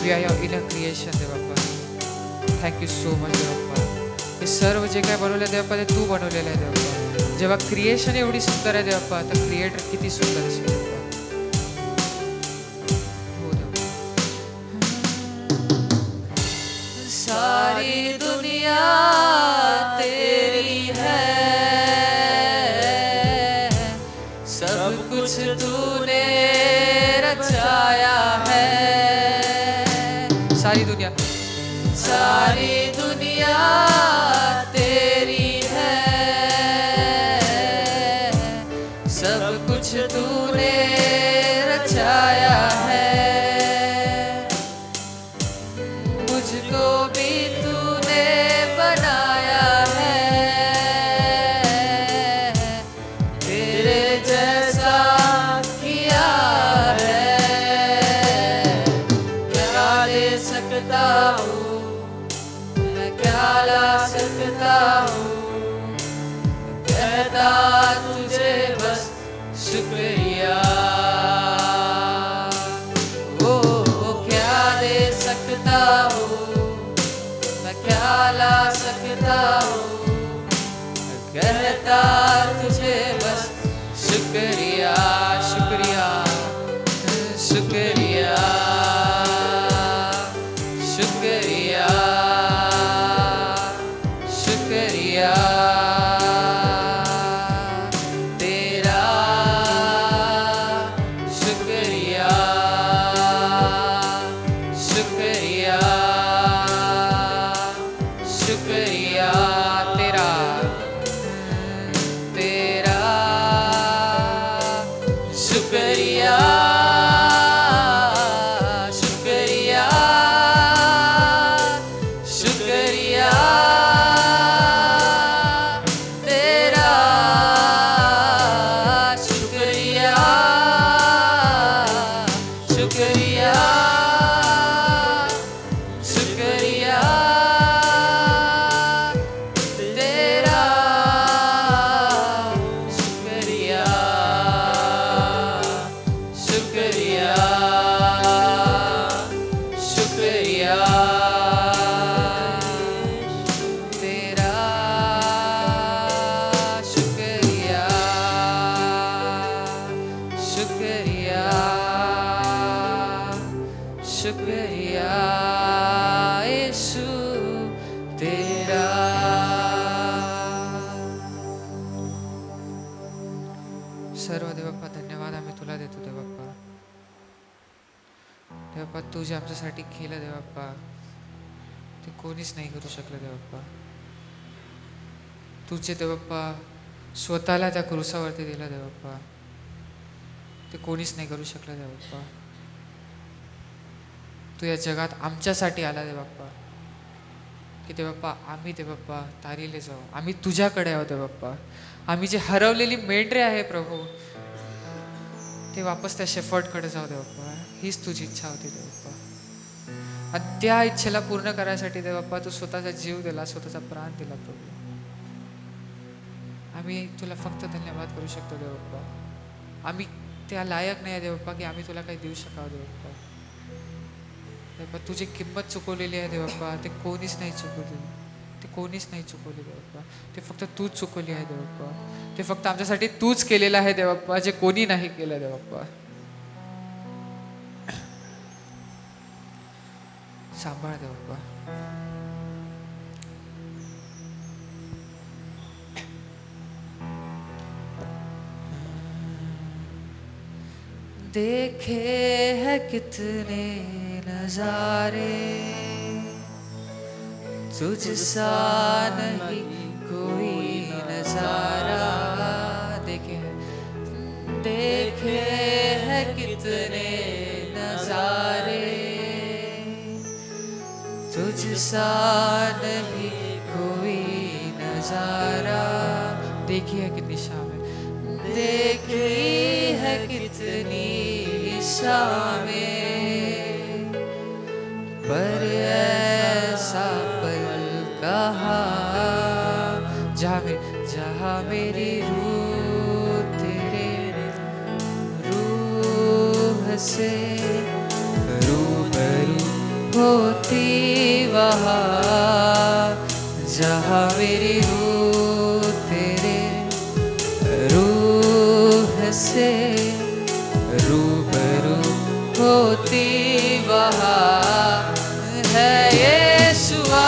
We are your inner creation देवापा. थँक्यू सो मच देवापा. हे सर्व जे काय बनवलं आहे देवापा ते तू बनवलेलं आहे देवापा. जेव्हा क्रिएशन एवढी सुंदर आहे देवापा तर क्रिएटर किती सुंदर असेल देवापा. हो देवापा. सारी दुनिया तेरी है, सब कुछ तूने रचाया है। सारी दुनिया तेरी है, सब कुछ तूने रचाया है। मुझको भी तूने बनाया है, तेरे जैसा किया है। क्या ले सकता हूँ, मैं क्या ला सकता हूँ, कहता तुझे बस शुक्रिया। ओ क्या दे सकता हूँ, मैं क्या ला सकता हूँ, कहता तुझे बस शुक्रिया शुक्रिया शुक्रिया शुक्रिया शुक्रिया तेरा शुक्रिया शुक्रिया शुक्रिया तेरा तेरा शुक्रिया शुक्रिया शुक्रिया तेरा शुक्रिया शुक्रिया शुक्रिया तेरा शुक्रिया शुक्रिया शुक्रिया तेरा शुक्रिया शुक्रिया शुक्रिया यीशु तेरा। सर्व देवप्पा धन्यवाद देवप्पा तू जे आमच्यासाठी केलं देवप्पा ते कोणीच नाही करू शकलं देवप्पा. तुझे देवप्पा स्वतःला त्या क्रूसावरती दिलं देवप्पा ते कोणीच नाही करू शकलं देवप्पा. तू या जगात आमच्यासाठी आला देवप्पा की देवप्पा आम्ही देवप्पा तारीले जाऊ, आम्ही तुझ्याकडे आहोत देवप्पा. आम्ही जे हरवलेली मेंढरे आहे प्रभू ते वापस त्या शेफर्डकडे जाऊ देवप्पा. हीच तुझी इच्छा होती देवप्पा. आणि त्या इच्छेला पूर्ण करायसाठी देवप्पा तू स्वतःचा जीव दिला, स्वतःचा प्राण दिला प्रभू. आम्ही तुला फक्त धन्यवाद करू शकतो देवप्पा. आम्ही त्या लायक नाही आहे देवप्पा की आम्ही तुला काही देऊ शकावं देवप्पा. देवप्पा तुझी किंमत चुकवलेली आहे देवप्पा ते कोणीच नाही चुकवली, ते कोणीच नाही चुकवली देवप्पा. ते फक्त तूच चुकवली आहे देवप्पा. ते फक्त आमच्यासाठी तूच केलेलं आहे देवप्पा जे कोणी नाही केलं देवप्पा. सांभाळ देवप्पा. देखे है कितने नजारे तुझसा नहीं कोई नजारा. देखे है कितने नजारे तुझसा नहीं कोई नजारा. देखी है कितनी शाम है, देखी है कितनी शामें पर ऐसा पल कहाँ जहाँ मेरी रूह तेरे रूह से रूबरू होती वहाँ. जहाँ मेरी रूह तेरे रूह से रूबरू होती वहाँ है यीशुआ,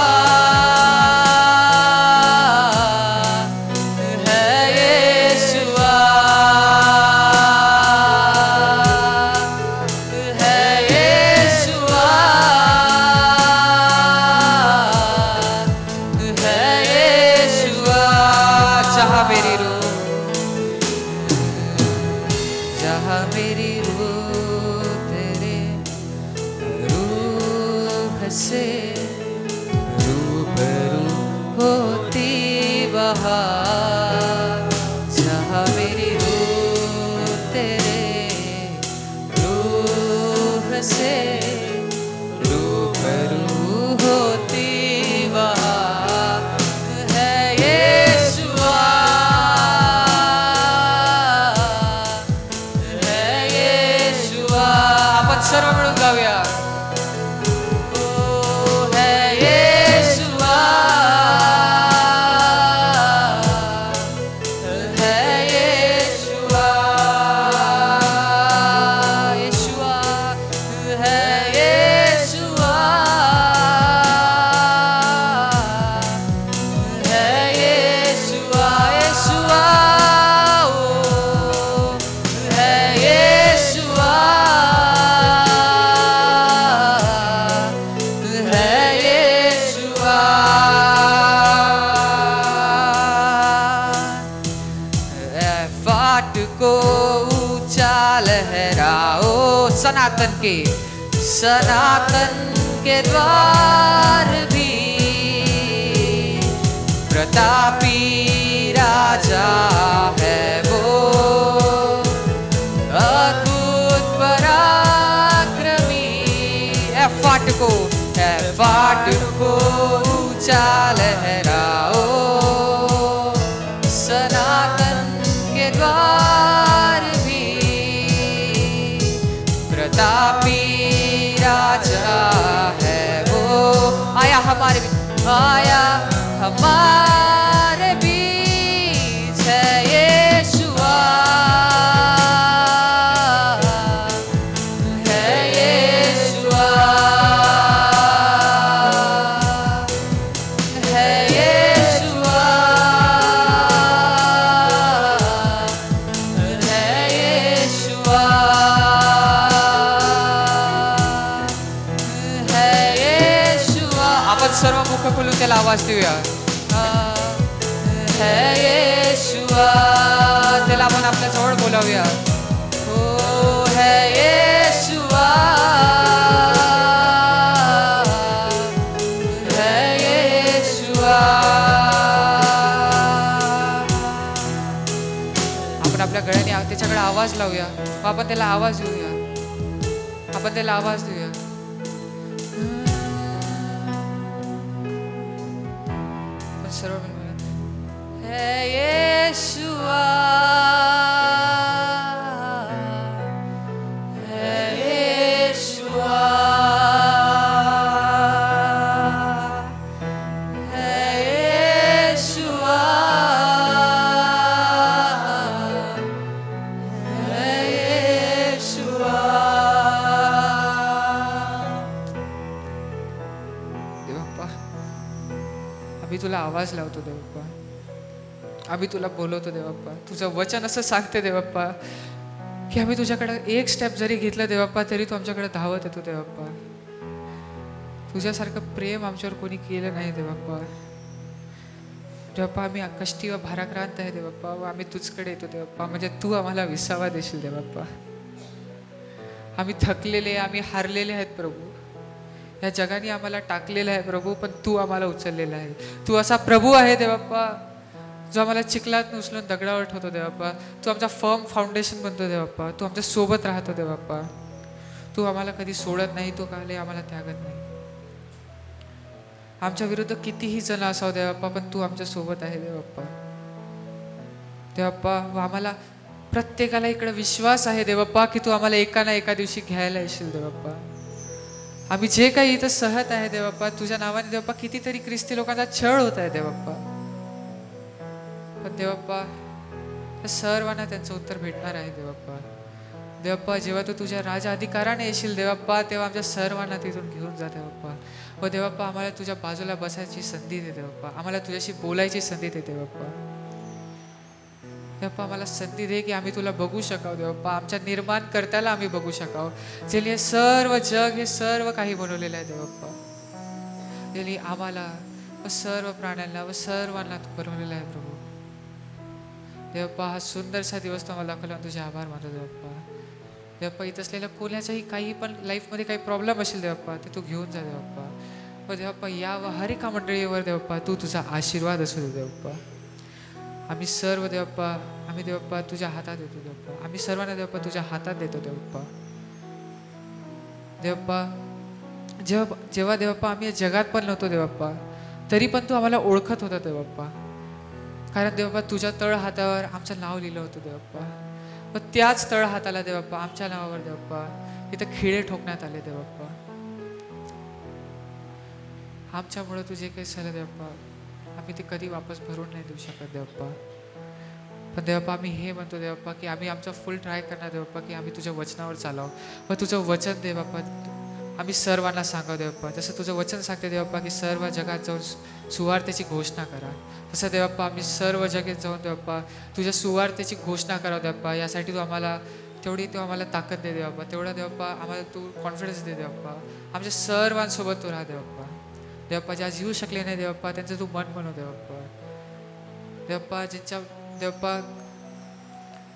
है यीशुआ, है यीशुआ, है यीशुआ. जहाँ मेरी रूह, जहाँ मेरी से रूबरू होती वहाँ. जहाँ मेरी रूह तेरे रूह से रूबरू होती वहाँ है यीशुआ, है यीशुआ. आपण सर्व मिळून गाऊया. सनातन के द्वार भी प्रतापी राजा है वो, अद्भुत पराक्रमी. फाटको ऊंचा लहराओ, सनातन के द्वार भी प्रतापी राजा है वो. आया हमारे बीच है यीशुआ, है यीशुआ, है यीशुआ, है यीशुआ. आपण सर्व मुख खोलून त्याला आवाज देऊया. है येशुआ, त्याला आपण आपल्या जवळ बोलावूया. ओ है येशुआ, है येशुआ. आपण आपल्या गळ्याने त्याच्याकडे आवाज लावूया. आपण त्याला आवाज देऊया. आपण त्याला आवाज देऊया. सर्व है येशुआ, है येशुआ, है येशुआ, है येशुआ. देवप्पा, आम्ही तुला आवाज लावतो देवप्पा. आम्ही तुला बोलवतो देवप्पा. तुझं वचन असं सांगते देवप्पा की आम्ही तुझ्याकडे एक स्टेप जरी घेतलं देवप्पा तरी तू आमच्याकडे धावत येतो देवप्पा. तुझ्यासारखं प्रेम आमच्यावर कोणी केलं नाही देवप्पा. देवप्पा आम्ही कष्टी व भाराक्रांत आहे देवप्पा व आम्ही तुझकडे येतो देवप्पा. म्हणजे तू आम्हाला विसावा देशील देवप्पा. आम्ही थकलेले, आम्ही हारलेले आहेत प्रभू. या जगाने आम्हाला टाकलेलं आहे प्रभू, पण तू आम्हाला उचललेला आहे. तू असा प्रभू आहे देवप्पा जो आम्हाला चिखलात उचलून दगडावर ठेवतो देवप्पा. तू आमचा फर्म फाउंडेशन बनतो देवप्पा. तू आमच्या सोबत राहतो देवप्पा. तू आम्हाला कधी सोडत नाही, तू काले आम्हाला त्यागत नाही. आमच्या विरुद्ध कितीही जण असावं देवप्पा, पण तू आमच्या सोबत आहे देवप्पा. देवप्पा आम्हाला प्रत्येकाला इकडे विश्वास आहे देवप्पा की तू आम्हाला एका ना एका दिवशी घ्यायला येशील देवप्पा. आम्ही जे काही इथं सहत आहे देवप्पा तुझ्या नावाने देवप्पा. कितीतरी ख्रिस्ती लोकांचा छळ होत आहे देवप्पा, पण देवप्पा त्या सर्वांना त्यांचं उत्तर भेटणार आहे देवप्पा. देवप्पा जेव्हा तू तुझ्या राजा अधिकाराने येशील देवप्पा तेव्हा आमच्या सर्वांना तिथून घेऊन जा देवप्पा. व देवप्पा आम्हाला तुझ्या बाजूला बसायची संधी दे देवप्पा. आम्हाला तुझ्याशी बोलायची संधी दे देवप्पा. देवप्पा आम्हाला संधी दे की आम्ही तुला बघू शकावं देवप्पा. आमच्या निर्माण करत्याला आम्ही बघू शकावं. जे हे सर्व जग हे सर्व काही बनवलेलं आहे देवप्पा. जे आम्हाला व सर्व प्राण्यांना व सर्वांना तू बनवलेलं आहे प्रभू. देवप्पा हा सुंदरसा दिवस तो आम्हाला दाखवला, तुझे आभार मानतो देवप्पा. देवप्पा इथं असलेल्या कोणाच्याही काही पण लाईफमध्ये काही प्रॉब्लेम असेल देवप्पा ते तू घेऊन जा देवप्पा. व देवप्पा या व हर एका मंडळीवर देवप्पा तू तुझा आशीर्वाद असू दे देवप्पा. आम्ही सर्व देवप्पा आम्ही देवप्पा तुझ्या हातात देतो देवप्पा. आम्ही सर्वांना देवप्पा तुझ्या हातात देतो देवप्पा. देवप्पा जेव्हा देवप्पा आम्ही या जगात पण नव्हतो देवप्पा तरी पण तू आम्हाला ओळखत होता देवप्पा. कारण देवप्पा तुझ्या तळ हातावर आमचं नाव लिहिलं होतं देवप्पा. व त्याच तळ हाताला देवप्पा आमच्या नावावर देवप्पा इथं खिळे ठोकण्यात आले देवप्पा. आमच्यामुळं तुझे काही झालं देवप्पा आम्ही ते कधी वापस भरून नाही देऊ शकत देवप्पा. पण देवप्पा आम्ही हे म्हणतो देवप्पा की आम्ही आमचा फुल ट्राय करणार देवप्पा की आम्ही तुझ्या वचनावर चालावं. व तुझं वचन देवप्पा आम्ही सर्वांना सांगावं देवप्पा. जसं तुझं वचन सांगते देवप्पा की सर्व जगात जाऊन सुवार्तेची घोषणा करा. तसं देवप्पा आम्ही सर्व जगात जाऊन देवप्पा तुझ्या सुवार्तेची घोषणा करावं देवप्पा. यासाठी तू आम्हाला ताकद दे देवप्पा. तेवढा देवप्पा आम्हाला तू कॉन्फिडन्स दे देवप्पा. आमच्या सर्वांसोबत तू राहा देवप्पा. देवप्पा ज्या जीव शकले नाही देवप्पा त्यांचं तू मन बनव देवप्पा. देवप्पा ज्यांच्या देवप्पा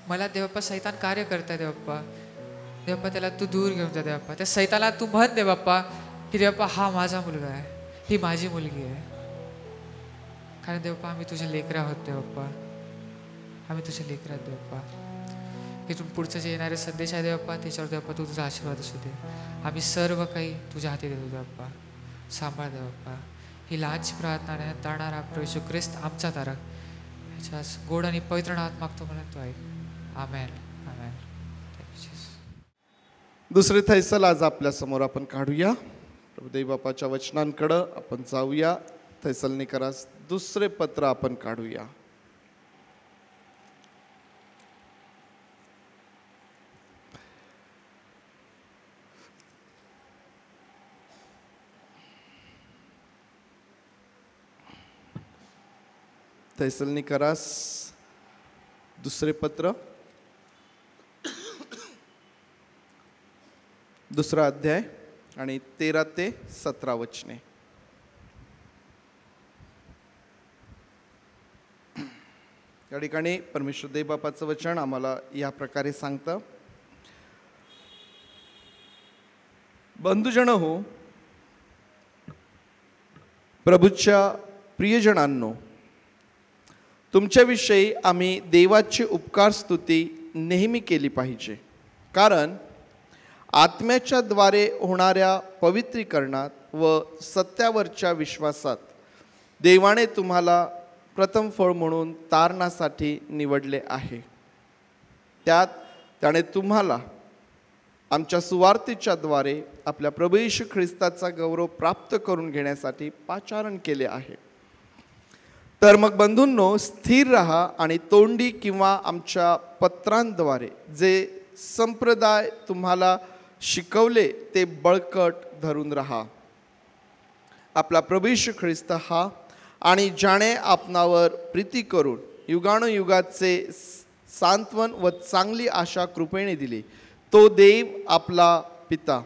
मला देवप्पा सैतान कार्य करताय देवप्पा. देवप्पा त्याला तू दूर घेऊन जा देवप्पा. त्या सैताला तू म्हण देवप्पा की देवप्पा हा माझा मुलगा आहे, ही माझी मुलगी आहे. कारण देवप्पा आम्ही तुझे लेकरं आहोत देवप्पा. आम्ही तुझे लेकरं आहोत देवप्पा. इथून पुढचं जे येणारे संदेश आहे देवप्पा त्याच्यावर देवप्पा तू तुझा आशीर्वाद असू दे. आम्ही सर्व काही तुझ्या हाती देतो देवप्पा. सांभाळ देवप्पा. ही लहानशी प्रार्थना तारणारा प्रभू येशू ख्रिस्त आमचा तारक ह्याच्या गोड आणि पवित्र नावात मागतो म्हणून तो ऐक. आमेन आमेन. दुसरे थैसल आज आपल्या समोर आपण काढूया. प्रभुदेव बापाच्या वचनांकडं आपण जाऊया. थैसलनिकरास दुसरे पत्र आपण काढूया. थैसलनिकरास दुसरे पत्र 2 अध्याय आणि 13 ते 17 वचने. या ठिकाणी परमेश्वर देव बापाचं वचन आम्हाला या प्रकारे सांगतं. बंधुजन हो, प्रभूच्या प्रियजनांनो, तुमच्याविषयी आम्ही देवाची उपकार स्तुती नेहमी केली पाहिजे, कारण आत्म्याच्या द्वारे होणाऱ्या पवित्रीकरणात व सत्यावरच्या विश्वासात देवाने तुम्हाला प्रथम फळ म्हणून तारणासाठी निवडले आहे. त्यात त्याने तुम्हाला आमच्या सुवार्तेच्या द्वारे आपल्या प्रभू येशू ख्रिस्ताचा गौरव प्राप्त करून घेण्यासाठी पाचारण केले आहे. तर मग बंधूंनो, स्थिर रहा आणि तोंडी किंवा आमच्या पत्रांद्वारे जे संप्रदाय तुम्हाला शिकवले ते बळकट धरून रहा. आपला प्रभू येशू ख्रिस्त हा आणि ज्याने आपणावर प्रीती करून युगानुयुगाचे सांत्वन व चांगली आशा कृपेने दिली, तो देव आपला पिता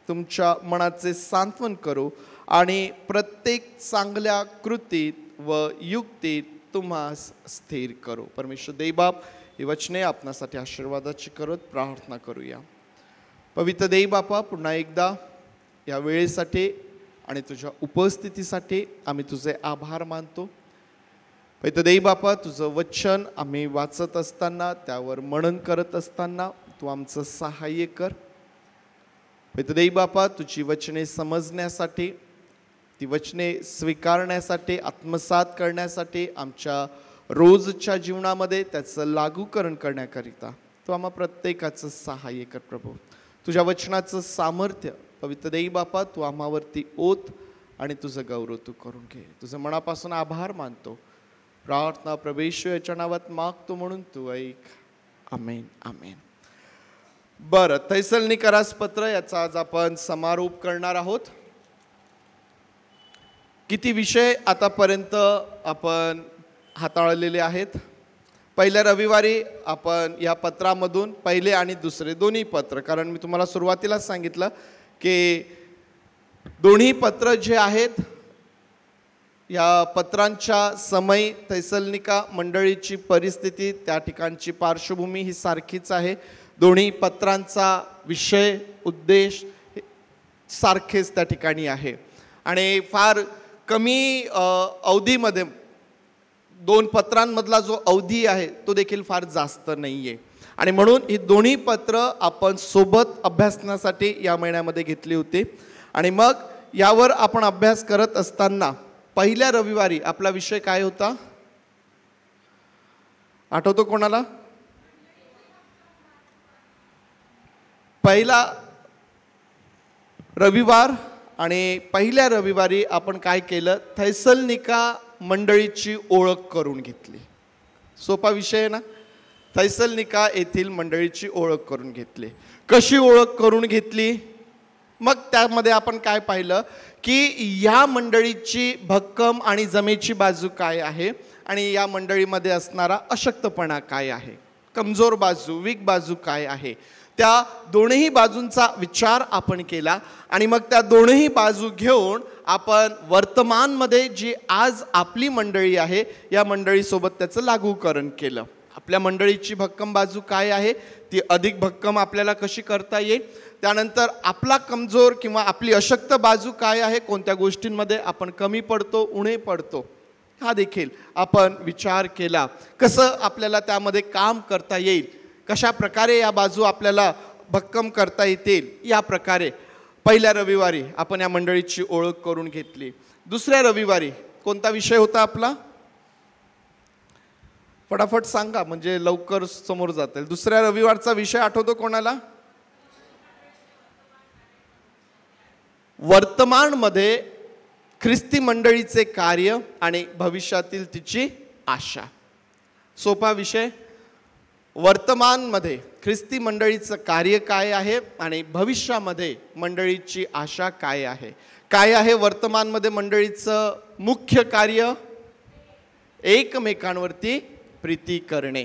तुमच्या मनाचे सांत्वन करो आणि प्रत्येक चांगल्या कृतीत व युक्तीत तुम्हास स्थिर करो. परमेश्वर देवबाप ही वचने आपणासाठी आशीर्वादाची करत प्रार्थना करूया. पवित्र देवबापा, पुन्हा एकदा या वेळेसाठी आणि तुझ्या उपस्थितीसाठी आम्ही तुझे आभार मानतो. पवित्र देवबापा, तुझं वचन आम्ही वाचत असताना, त्यावर मनन करत असताना तू आमचं सहाय्य कर. पवित्र देवबापा, तुझी वचने समजण्यासाठी, ती वचने स्वीकारण्यासाठी, आत्मसात करण्यासाठी, आमच्या रोजच्या जीवनामध्ये त्याचं लागूकरण करण्याकरिता तू आम्हा प्रत्येकाचं सहाय्य कर. प्रभू, तुझ्या वचनाचं सामर्थ्य पवित्र देवबापा तू आम्हावरती ओत आणि तुझं गौरव तू करून घे. तुझं मनापासून आभार मानतो. प्रार्थना प्रभू येशूच्या नावात मागतो म्हणून तू ऐक. आमेन, आमेन. बरं, थेसलोनिकरास पत्र याचा आज आपण समारोप करणार आहोत. किती विषय आतापर्यंत आपण हाताळलेले आहेत. पहिल्या रविवारी आपण या पत्रामधून पहिले आणि दुसरे दोन्ही पत्र, कारण मी तुम्हाला सुरुवातीलाच सांगितलं की दोन्ही पत्र जे आहेत या पत्रांच्या समय थेसलोनिका मंडळीची परिस्थिती, त्या ठिकाणची पार्श्वभूमी ही सारखीच आहे. दोन्ही पत्रांचा विषय, उद्देश सारखेच त्या ठिकाणी आहे आणि फार कमी अवधीमध्ये दोन पत्रांमधला जो अवधी आहे तो देखील फार जास्त नाही आहे आणि म्हणून ही दोन्ही पत्र आपण सोबत अभ्यासण्यासाठी या महिन्यामध्ये घेतली होती. आणि मग यावर आपण अभ्यास करत असताना पहिल्या रविवारी आपला विषय काय होता आठवतो कोणाला? पहिला रविवार आणि पहिल्या रविवारी आपण काय केलं? थेसलोनिका मंडळीची ओळख करून घेतली. सोपा विषय आहे ना. थेसलोनिका येथील मंडळीची ओळख करून घेतली. कशी ओळख करून घेतली? मग त्यामध्ये आपण काय पाहिलं की या मंडळीची भक्कम आणि जमेची बाजू काय आहे आणि या मंडळीमध्ये असणारा अशक्तपणा काय आहे, कमजोर बाजू, वीक बाजू काय आहे, त्या दोन्ही बाजूंचा विचार आपण केला आणि मग त्या दोन्ही बाजू घेऊन आपण वर्तमानमध्ये जी आज आपली मंडळी आहे या मंडळीसोबत त्याचं लागूकरण केलं. आपल्या मंडळीची भक्कम बाजू काय आहे, ती अधिक भक्कम आपल्याला कशी करता येईल, त्यानंतर आपला कमजोर किंवा आपली अशक्त बाजू काय आहे, कोणत्या गोष्टींमध्ये आपण कमी पडतो, उणे पडतो, हा देखील आपण विचार केला. कसं आपल्याला त्यामध्ये काम करता येईल, कशा प्रकारे या बाजू आपल्याला भक्कम करता येतील, या प्रकारे पहिल्या रविवारी आपण या मंडळीची ओळख करून घेतली. दुसऱ्या रविवारी कोणता विषय होता आपला? फटाफट सांगा म्हणजे लवकर समोर जातील. दुसऱ्या रविवारचा विषय आठवतो कोणाला? वर्तमानमध्ये ख्रिस्ती मंडळीचे कार्य आणि भविष्यातील तिची आशा. सोपा विषय. वर्तमानमध्ये ख्रिस्ती मंडळीचं कार्य काय आहे आणि भविष्यामध्ये मंडळीची आशा काय आहे. काय आहे वर्तमानमध्ये मंडळीचं मुख्य कार्य? एकमेकांवरती प्रीती करणे.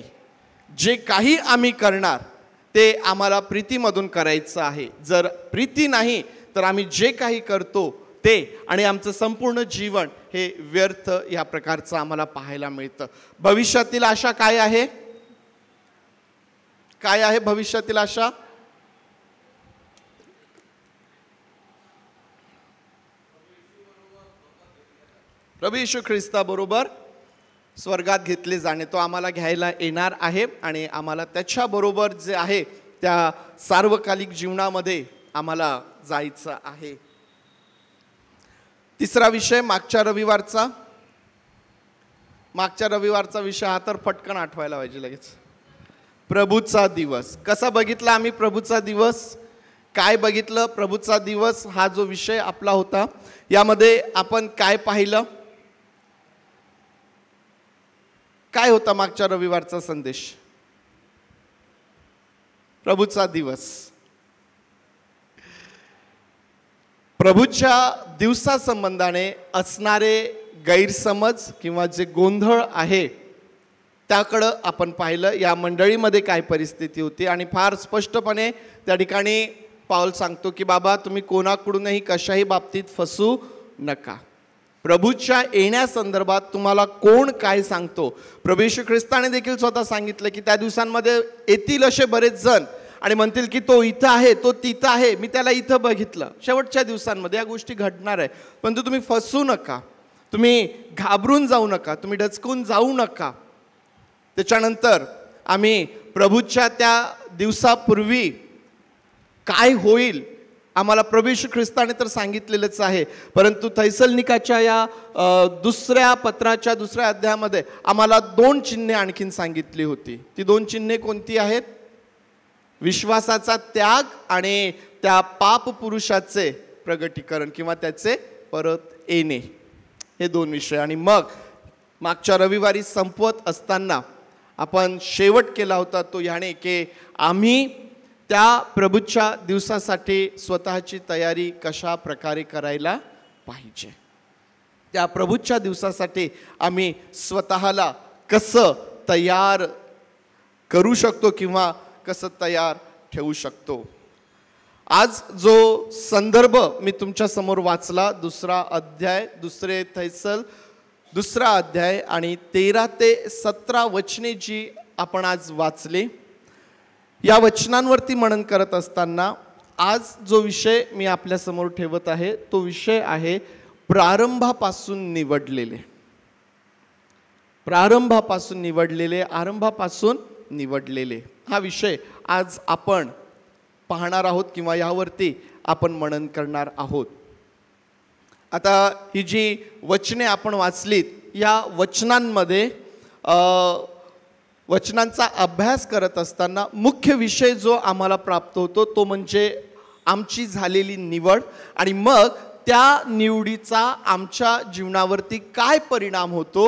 जे काही आम्ही करणार ते आम्हाला प्रीतीमधून करायचं आहे. जर प्रीती नाही तर आम्ही जे काही करतो ते आणि आमचं संपूर्ण जीवन हे व्यर्थ या प्रकारचं आम्हाला पाहायला मिळतं. भविष्यातील आशा काय आहे? काय आहे भविष्यातील आशा? प्रभू येशू ख्रिस्ताबरोबर स्वर्गात घेतले जाणे. तो आम्हाला घ्यायला येणार आहे आणि आम्हाला त्याच्याबरोबर जे आहे त्या सार्वकालिक जीवनामध्ये आम्हाला जायचं आहे. तिसरा विषय मागच्या रविवारचा विषय हा तर पटकन आठवायला पाहिजे लगेच. प्रभूचा दिवस. कसा बघितला आम्ही प्रभूचा दिवस? काय बघितलं? प्रभूचा दिवस हा जो विषय आपला होता यामध्ये आपण काय पाहिलं? काय होता मागच्या रविवारचा संदेश? प्रभूचा दिवस. प्रभूच्या दिवसासंबंधाने असणारे गैरसमज किंवा जे गोंधळ आहे त्याकडं आपण पाहिलं. या मंडळीमध्ये काय परिस्थिती होती आणि फार स्पष्टपणे त्या ठिकाणी पाऊल सांगतो की बाबा तुम्ही कोणाकडूनही कशाही बाबतीत फसू नका. प्रभूच्या येण्यासंदर्भात तुम्हाला कोण काय सांगतो? प्रभू येशू ख्रिस्ताने देखील स्वतः सांगितलं की त्या दिवसांमध्ये येतील असे बरेच जण आणि म्हणतील की तो इथं आहे, तो तिथं आहे, मी त्याला इथं बघितलं. शेवटच्या दिवसांमध्ये या गोष्टी घडणार आहे. परंतु तुम्ही फसू नका, तुम्ही घाबरून जाऊ नका, तुम्ही डचकून जाऊ नका. त्याच्यानंतर आम्ही प्रभूच्या त्या दिवसापूर्वी काय होईल आम्हाला प्रभू येशू ख्रिस्ताने तर सांगितलेलंच आहे. परंतु थैसलनिकाच्या या दुसऱ्या पत्राच्या दुसऱ्या अध्यायामध्ये आम्हाला 2 चिन्हे आणखीन सांगितली होती. ती 2 चिन्हे कोणती आहेत? विश्वासाचा त्याग आणि त्या पाप पुरुषाचे प्रगटीकरण किंवा त्याचे परत येणे, हे 2 विषय. आणि मग मागच्या रविवारी संपवत असताना आपण शेवट केला होता तो ह्याने की आम्ही त्या प्रभूच्या दिवसासाठी स्वतःची तयारी कशा प्रकारे करायला पाहिजे. त्या प्रभूच्या दिवसासाठी आम्ही स्वतःला कसं तयार करू शकतो किंवा कसं तयार ठेवू शकतो. आज जो संदर्भ मी तुमच्या समोर वाचला 2 अध्याय 2 थैसल 2 अध्याय आणि 13 ते 17 वचने जी आपण आज वाचली, या वचनांवरती मनन करत असताना आज जो विषय मी आपल्या समोर ठेवत आहे तो विषय आहे प्रारंभापासून निवडलेले. प्रारंभापासून निवडलेले, आरंभापासून निवडलेले हा विषय आज आपण पाहणार आहोत किंवा यावरती आपण मनन करणार आहोत. आता ही जी वचने आपण वाचलीत या वचनांमध्ये वचनांचा अभ्यास करत असताना मुख्य विषय जो आम्हाला प्राप्त होतो तो म्हणजे आमची झालेली निवड आणि मग त्या निवडीचा आमच्या जीवनावरती काय परिणाम होतो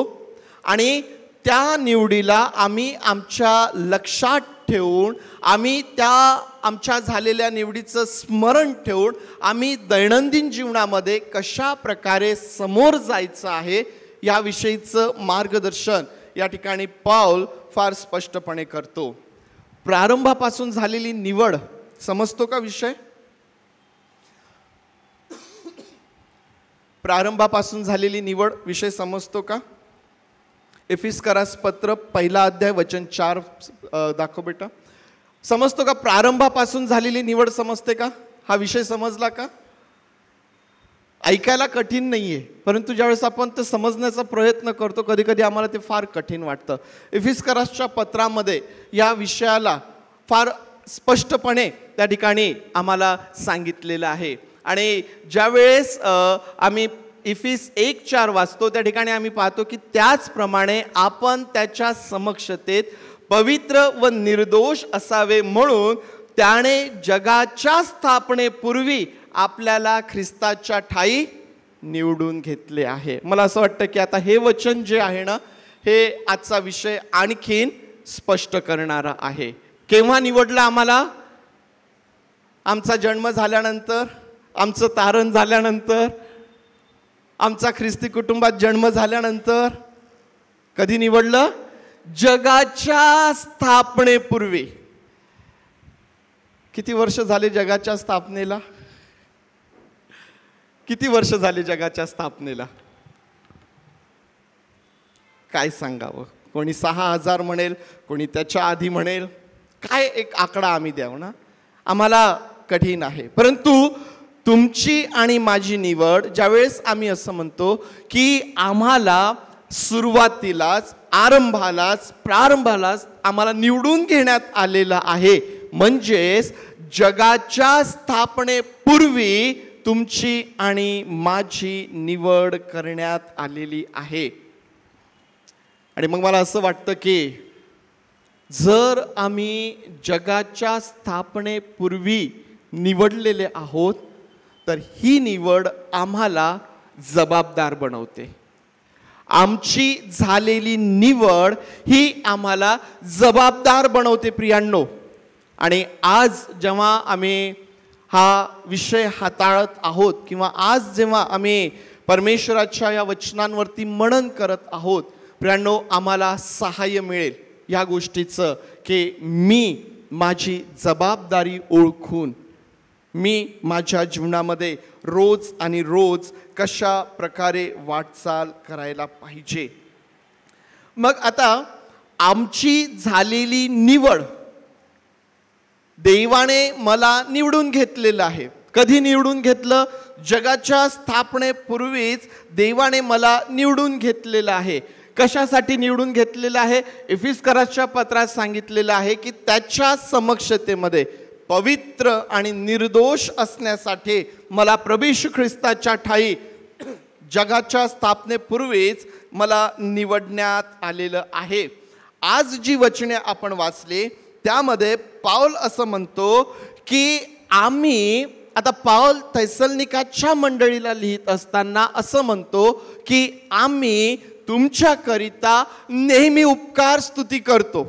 आणि त्या निवडीला आम्ही आमच्या लक्षात ठेवून, आम्ही त्या आमच्या झालेल्या निवडीचं स्मरण ठेवून आम्ही दैनंदिन जीवनामध्ये कशा प्रकारे समोर जायचं आहे याविषयीचं मार्गदर्शन या ठिकाणी पाऊल फार स्पष्टपणे करतो. प्रारंभापासून झालेली निवड समजतो का विषय? प्रारंभापासून झालेली निवड विषय समजतो का? एफिसकरास पत्र 1 अध्याय वचन 4 दाखव बेटा. समजतो का? प्रारंभापासून झालेली निवड समजते का? हा विषय समजला का? ऐकायला कठीण नाहीये, परंतु ज्यावेळेस आपण ते समजण्याचा प्रयत्न करतो कधी कधी आम्हाला ते फार कठीण वाटतं. एफिसकरासच्या पत्रामध्ये या विषयाला फार स्पष्टपणे त्या ठिकाणी आम्हाला सांगितलेलं आहे. आणि ज्यावेळेस आम्ही इफिस 1:4 वाचतो त्या ठिकाणी आम्ही पाहतो की त्याचप्रमाणे आपण त्याच्या समक्षतेत पवित्र व निर्दोष असावे म्हणून त्याने जगाच्या स्थापनेपूर्वी आपल्याला ख्रिस्ताच्या ठाई निवडून घेतले आहे. मला असं वाटतं की आता हे वचन जे आहे ना हे आजचा विषय आणखीन स्पष्ट करणारा आहे. केव्हा निवडलं आम्हाला? आमचा जन्म झाल्यानंतर, आमचं तारण झाल्यानंतर, आमचा ख्रिस्ती कुटुंबात जन्म झाल्यानंतर. कधी निवडलं? जगाच्या स्थापनेपूर्वी. किती वर्ष झाले जगाच्या स्थापनेला? किती वर्ष झाली जगाच्या स्थापनेला? काय सांगावं? कोणी 6000 म्हणेल, कोणी त्याच्या आधी म्हणेल. काय एक आकडा आम्ही द्याव ना, आम्हाला कठीण आहे. परंतु तुमची आणि माझी निवड, ज्यावेळेस आम्ही असं म्हणतो की आम्हाला सुरुवातीलाच, प्रारंभालाच आम्हाला निवडून घेण्यात आलेलं आहे, म्हणजेच जगाच्या स्थापनेपूर्वी तुमची आणि माझी निवड करण्यात आलेली आहे. आणि मग मला असं वाटतं की जर आम्ही जगाच्या स्थापनेपूर्वी निवडलेले आहोत तर ही निवड आम्हाला जबाबदार बनवते. आमची झालेली निवड ही आम्हाला जबाबदार बनवते प्रियांनो. आणि आज जेव्हा आम्ही हा विषय हाताळत आहोत किंवा आज जेव्हा आम्ही परमेश्वराच्या या वचनांवरती मनन करत आहोत प्रियांनो, आम्हाला सहाय्य मिळेल या गोष्टीचं की मी माझी जबाबदारी ओळखून मी माझ्या जीवनामध्ये रोज आणि रोज कशा प्रकारे वाटचाल करायला पाहिजे. मग आता आमची झालेली निवड, देवाने मला निवडून घेतलेलं आहे. कधी निवडून घेतलं? जगाच्या स्थापनेपूर्वीच देवाने मला निवडून घेतलेलं आहे. कशासाठी निवडून घेतलेलं आहे? एफिसकराच्या पत्रात सांगितलेलं आहे की त्याच्या समक्षतेमध्ये पवित्र आणि निर्दोष असण्यासाठी मला प्रभू येशू ख्रिस्ताच्या ठाई जगाच्या स्थापनेपूर्वीच मला निवडण्यात आलेलं आहे. आज जी वचने आपण वाचली त्यामध्ये पाऊल असं म्हणतो की आम्ही, आता पाऊल थेसलोनिकाच्या मंडळीला लिहित असताना असं म्हणतो की आम्ही तुमच्याकरिता नेहमी उपकार स्तुती करतो.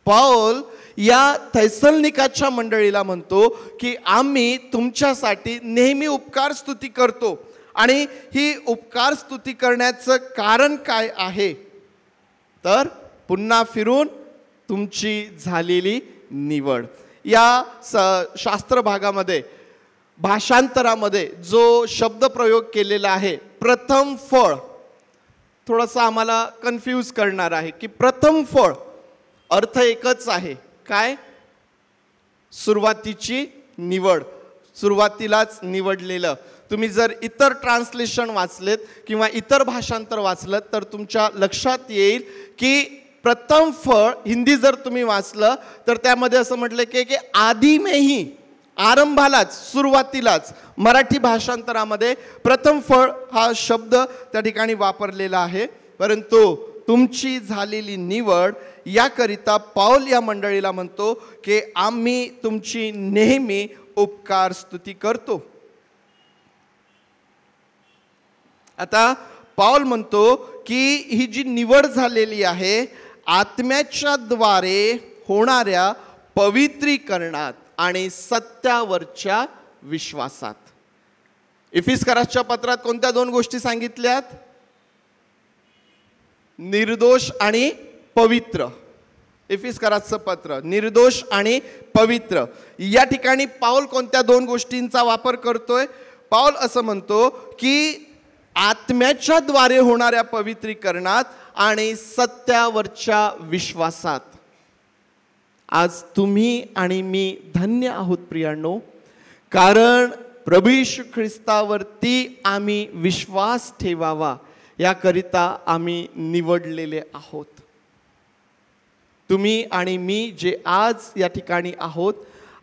पाऊल या थेसलोनिकाच्या मंडळीला म्हणतो की आम्ही तुमच्यासाठी नेहमी उपकार स्तुती करतो. आणि ही उपकार स्तुती करण्याचं कारण काय आहे? तर पुन्हा फिरून तुमची झालेली निवड. या शास्त्र भागामध्ये, भाषांतरामध्ये जो शब्द प्रयोग केलेला आहे प्रथम फळ, थोडंसं आम्हाला कन्फ्यूज करणार आहे की प्रथम फळ अर्थ एकच आहे. काय? सुरुवातीची निवड, सुरुवातीलाच निवडलेलं. तुम्ही जर इतर ट्रान्सलेशन वाचलेत किंवा इतर भाषांतर वाचलं तर तुमच्या लक्षात येईल की प्रथम फळ हिंदी जर तुम्ही वाचलं तर त्यामध्ये असं म्हटलं की आदि में ही, आरंभालाच, सुरुवातीलाच. मराठी भाषांतरामध्ये प्रथम फळ हा शब्द त्या ठिकाणी वापरलेला आहे. परंतु तुमची झालेली निवड याकरिता पाऊल या मंडळीला म्हणतो की आम्ही तुमची नेहमी उपकार स्तुती करतो. आता पाऊल म्हणतो की ही जी निवड झालेली आहे आत्म्याच्या द्वारे होणाऱ्या पवित्रीकरणात आणि सत्यावरच्या विश्वासात. एफिसकराच्या पत्रात कोणत्या दोन गोष्टी सांगितल्यात? निर्दोष आणि पवित्र. एफिसकराचं पत्र निर्दोष आणि पवित्र. या ठिकाणी पाऊल कोणत्या दोन गोष्टींचा वापर करतोय? पाऊल असं म्हणतो की आत्म्याच्या द्वारे होणाऱ्या पवित्रीकरणात आणि सत्यावरच्या विश्वासात. आज तुम्ही आणि मी धन्य आहोत प्रियांनो, कारण प्रभू येशू ख्रिस्तावरती आम्ही विश्वास ठेवावा याकरिता आम्ही निवडलेले आहोत. तुम्ही आणि मी जे आज या ठिकाणी आहोत,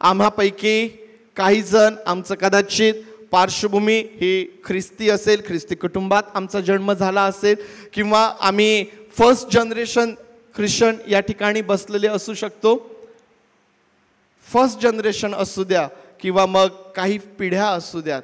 आम्हापैकी काही जण, आमचं कदाचित पार्श्वभूमी ही ख्रिस्ती असेल, ख्रिस्ती कुटुंबात आमचा जन्म झाला असेल, किंवा आम्ही फर्स्ट जनरेशन ख्रिश्चन या ठिकाणी बसलेले असू शकतो. फर्स्ट जनरेशन असू द्या किंवा मग काही पिढ्या असू द्यात,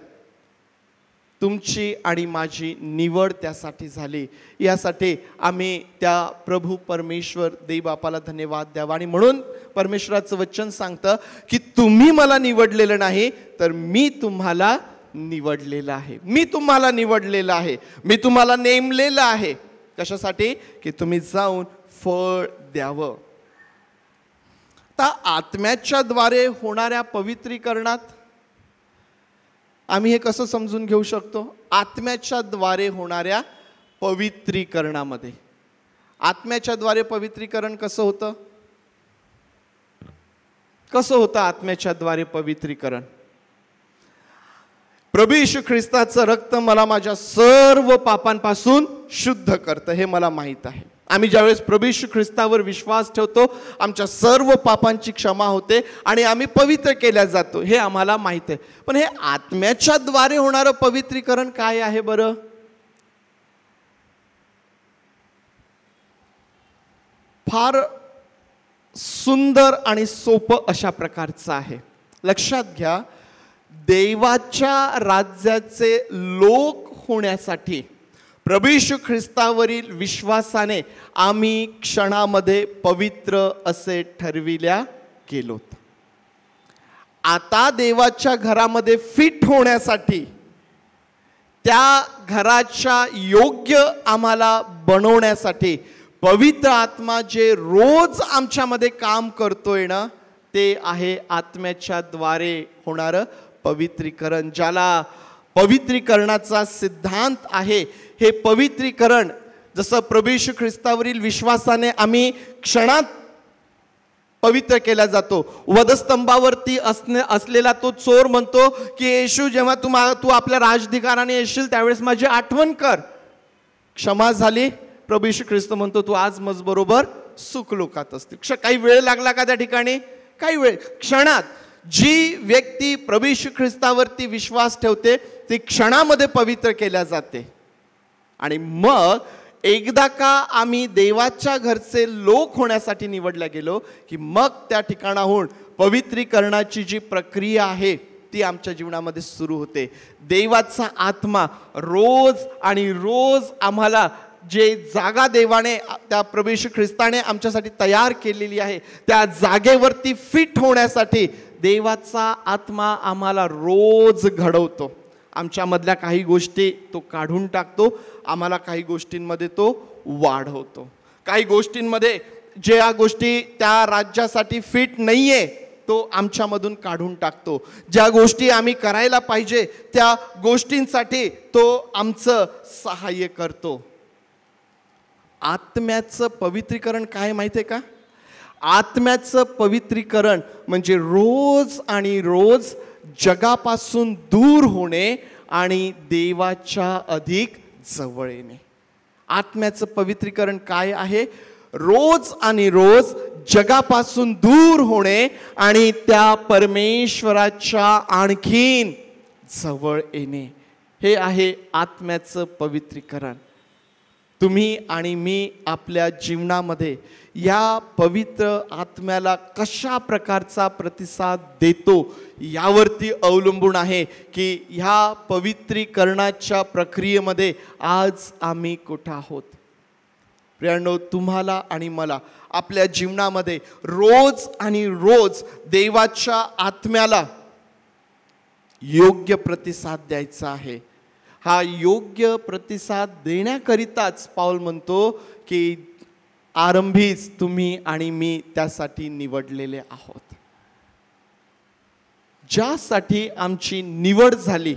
तुमची आणि माझी निवड त्यासाठी झाली. यासाठी आम्ही त्या प्रभू परमेश्वर देवबापाला धन्यवाद द्यावा. आणि म्हणून परमेश्वराचं वचन सांगतं की तुम्ही मला निवडलेलं नाही, तर मी तुम्हाला निवडलेलं आहे. मी तुम्हाला निवडलेलं आहे, मी तुम्हाला नेमलेलं आहे. कशासाठी? की तुम्ही जाऊन फळ द्यावं. आता आत्म्याच्या द्वारे होणाऱ्या पवित्रीकरणात आम्ही हे कसं समजून घेऊ शकतो? आत्म्याच्या द्वारे होणाऱ्या पवित्रीकरणामध्ये. आत्म्याच्या द्वारे पवित्रीकरण कसं होतं? कसं होतं आत्म्याच्या द्वारे पवित्रीकरण? प्रभू येशू ख्रिस्ताचं रक्त मला माझ्या सर्व पापांपासून शुद्ध करतं, हे मला माहीत आहे. आम्ही ज्यावेळेस प्रभू येशू ख्रिस्तावर विश्वास ठेवतो, आमच्या सर्व पापांची क्षमा होते आणि आम्ही पवित्र केल्या जातो, हे आम्हाला माहीत आहे. पण हे आत्म्याच्या द्वारे होणारं पवित्रीकरण काय आहे बरं? फार सुंदर आणि सोपं अशा प्रकारचं आहे. लक्षात घ्या, देवाच्या राज्याचे लोक होण्यासाठी प्रभू येशू ख्रिस्तावरील विश्वासाने आम्ही क्षणामध्ये पवित्र असे ठरविल्या गेलोत. आता देवाच्या घरामध्ये फिट होण्यासाठी, त्या घराच्या योग्य आम्हाला बनवण्यासाठी पवित्र आत्मा जे रोज आमच्यामध्ये काम करतोय ना, ते आहे आत्म्याच्या द्वारे होणारं पवित्रीकरण. ज्याला पवित्रीकरणाचा सिद्धांत आहे. हे पवित्रीकरण जसं प्रभू येशू ख्रिस्तावरील विश्वासाने आम्ही क्षणात पवित्र केला जातो. वधस्तंभावरती असलेला तो चोर म्हणतो की येशू, जेव्हा तू आपल्या राजधिकाराने येशील त्यावेळेस माझी आठवण कर. क्षमा झाली. प्रभू येशू ख्रिस्त म्हणतो तू आज मजबरोबर सुखलोकात असते. काही वेळ लागला का त्या ठिकाणी? काही वेळ. क्षणात जी व्यक्ती प्रभू येशू ख्रिस्तावरती विश्वास ठेवते ती क्षणामध्ये पवित्र केल्या जाते. आणि मग एकदा का आम्ही देवाच्या घरचे लोक होण्यासाठी निवडल्या गेलो की मग त्या ठिकाणाहून पवित्रीकरणाची जी प्रक्रिया आहे ती आमच्या जीवनामध्ये सुरू होते. देवाचा आत्मा रोज आणि रोज आम्हाला जे जागा देवाने, त्या प्रभू येशू ख्रिस्ताने आमच्यासाठी तयार केलेली आहे, त्या जागेवरती फिट होण्यासाठी देवाचा आत्मा आम्हाला रोज घडवतो. आमच्यामधल्या काही गोष्टी तो काढून टाकतो, आम्हाला काही गोष्टींमध्ये तो वाढवतो. काही गोष्टींमध्ये ज्या गोष्टी त्या राज्यासाठी फिट नाहीये तो आमच्यामधून काढून टाकतो. ज्या गोष्टी आम्ही करायला पाहिजे त्या गोष्टींसाठी तो आमचं सहाय्य करतो. आत्म्याचं पवित्रीकरण काय माहिती आहे का? आत्म्याचं पवित्रीकरण म्हणजे रोज आणि रोज जगापासून दूर होणे आणि देवाच्या अधिक जवळ येणे. आत्म्याचं पवित्रीकरण काय आहे? रोज आणि रोज जगापासून दूर होणे आणि त्या परमेश्वराच्या आणखीन जवळ येणे, हे आहे आत्म्याचं पवित्रीकरण. तुम्ही आणि मी आपल्या जीवनामध्ये या पवित्र आत्म्याला कशा प्रकारचा प्रतिसाद देतो यावरती अवलंबून आहे की ह्या पवित्रीकरणाच्या प्रक्रियेमध्ये आज आम्ही कुठं आहोत. प्रियांनो, तुम्हाला आणि मला आपल्या जीवनामध्ये रोज आणि रोज देवाच्या आत्म्याला योग्य प्रतिसाद द्यायचा आहे. हा योग्य प्रतिसाद देण्याकरिताच पाऊल म्हणतो की आरंभीच तुम्ही आणि मी त्यासाठी निवडलेले आहोत. ज्यासाठी आमची निवड झाली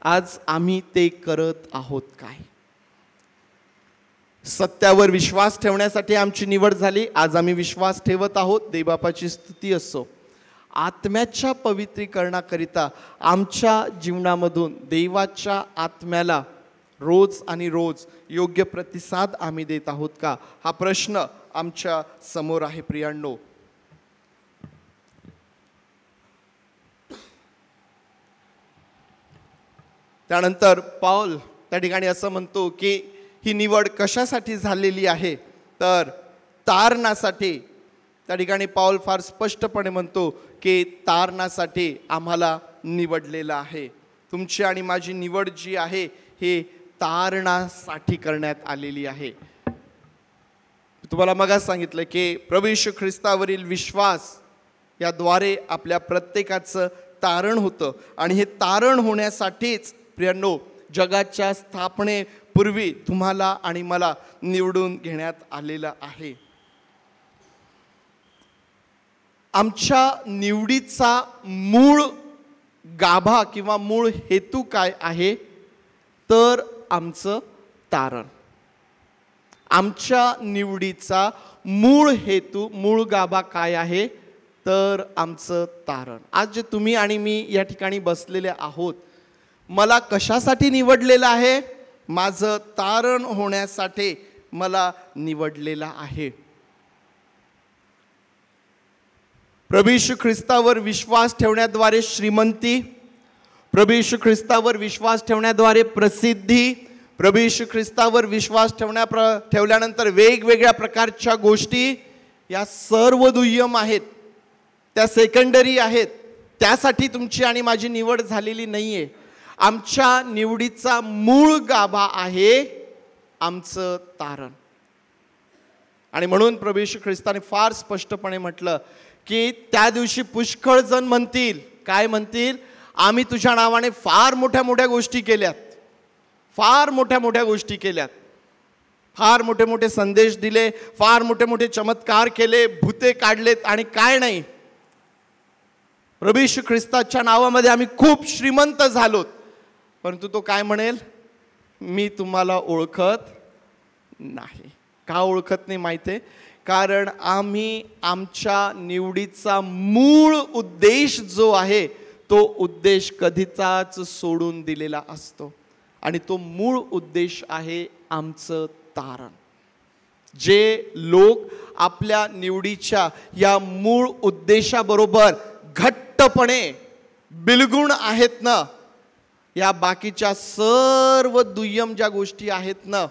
आज आम्ही ते करत आहोत काय? सत्यावर विश्वास ठेवण्यासाठी आमची निवड झाली, आज आम्ही विश्वास ठेवत आहोत. देवबापाची स्तुती असो. आत्म्याच्या पवित्रीकरणाकरिता आमच्या जीवनामधून देवाच्या आत्म्याला रोज आणि रोज योग्य प्रतिसाद आम्ही देत आहोत का, हा प्रश्न आमच्या समोर आहे. प्रियांनो, त्यानंतर पाऊल त्या ठिकाणी असं म्हणतो की ही निवड कशासाठी झालेली आहे, तर तारणासाठी. त्या ठिकाणी पाऊल फार स्पष्टपणे म्हणतो की तारणासाठी आम्हाला निवडलेलं आहे. तुमची आणि माझी निवड जी आहे हे तारणासाठी करण्यात आलेली आहे. तुम्हाला मगाच सांगितलं की प्रभू येशू ख्रिस्तावरील विश्वास याद्वारे आपल्या प्रत्येकाचं तारण होतं आणि हे तारण होण्यासाठीच प्रियांनो जगाच्या स्थापनेपूर्वी तुम्हाला आणि मला निवडून घेण्यात आलेलं आहे. आमच्या निवडीचा मूळ गाभा किंवा मूळ हेतू काय आहे तर आमचं तारण. आमच्या निवडीचा मूळ हेतू, मूळ गाभा काय आहे तर आमचं तारण. आज जे तुम्ही आणि मी या ठिकाणी बसलेले आहोत, मला कशासाठी निवडलेलं आहे? माझं तारण होण्यासाठी मला निवडलेलं आहे. प्रभू येशू ख्रिस्तावर विश्वास ठेवण्याद्वारे श्रीमंती, प्रभू येशू ख्रिस्तावर विश्वास ठेवण्याद्वारे प्रसिद्धी, प्रभू येशू ख्रिस्तावर विश्वास ठेवल्यानंतर वेगवेगळ्या प्रकारच्या गोष्टी, या सर्व दुय्यम आहेत, त्या सेकंडरी आहेत. त्यासाठी तुमची आणि माझी निवड झालेली नाही आहे. आमच्या निवडीचा मूळ गाभा आहे आमचं तारण. आणि म्हणून प्रभू येशू ख्रिस्ताने फार स्पष्टपणे म्हटलं की त्या दिवशी पुष्कळ जण म्हणतील, काय म्हणतील? आम्ही तुझ्या नावाने फार मोठ्या मोठ्या गोष्टी केल्यात, फार मोठ्या मोठ्या गोष्टी केल्यात, फार मोठे मोठे संदेश दिले, फार मोठे मोठे चमत्कार केले, भूते काढलेत आणि काय नाही. प्रभू येशू ख्रिस्ताच्या नावामध्ये आम्ही खूप श्रीमंत झालोत. परंतु तो काय म्हणेल? मी तुम्हाला ओळखत नाही. का ओळखत नाही माहिती आहे? कारण आम्ही आमच्या निवडीचा मूळ उद्देश जो आहे तो उद्देश कधीचाच सोडून दिलेला असतो. आणि तो मूळ उद्देश आहे आमचं तारण. जे लोक आपल्या निवडीच्या या मूळ उद्देशाबरोबर घट्टपणे बिलगुण आहेत ना, या बाकीच्या सर्व दुय्यम ज्या गोष्टी आहेत ना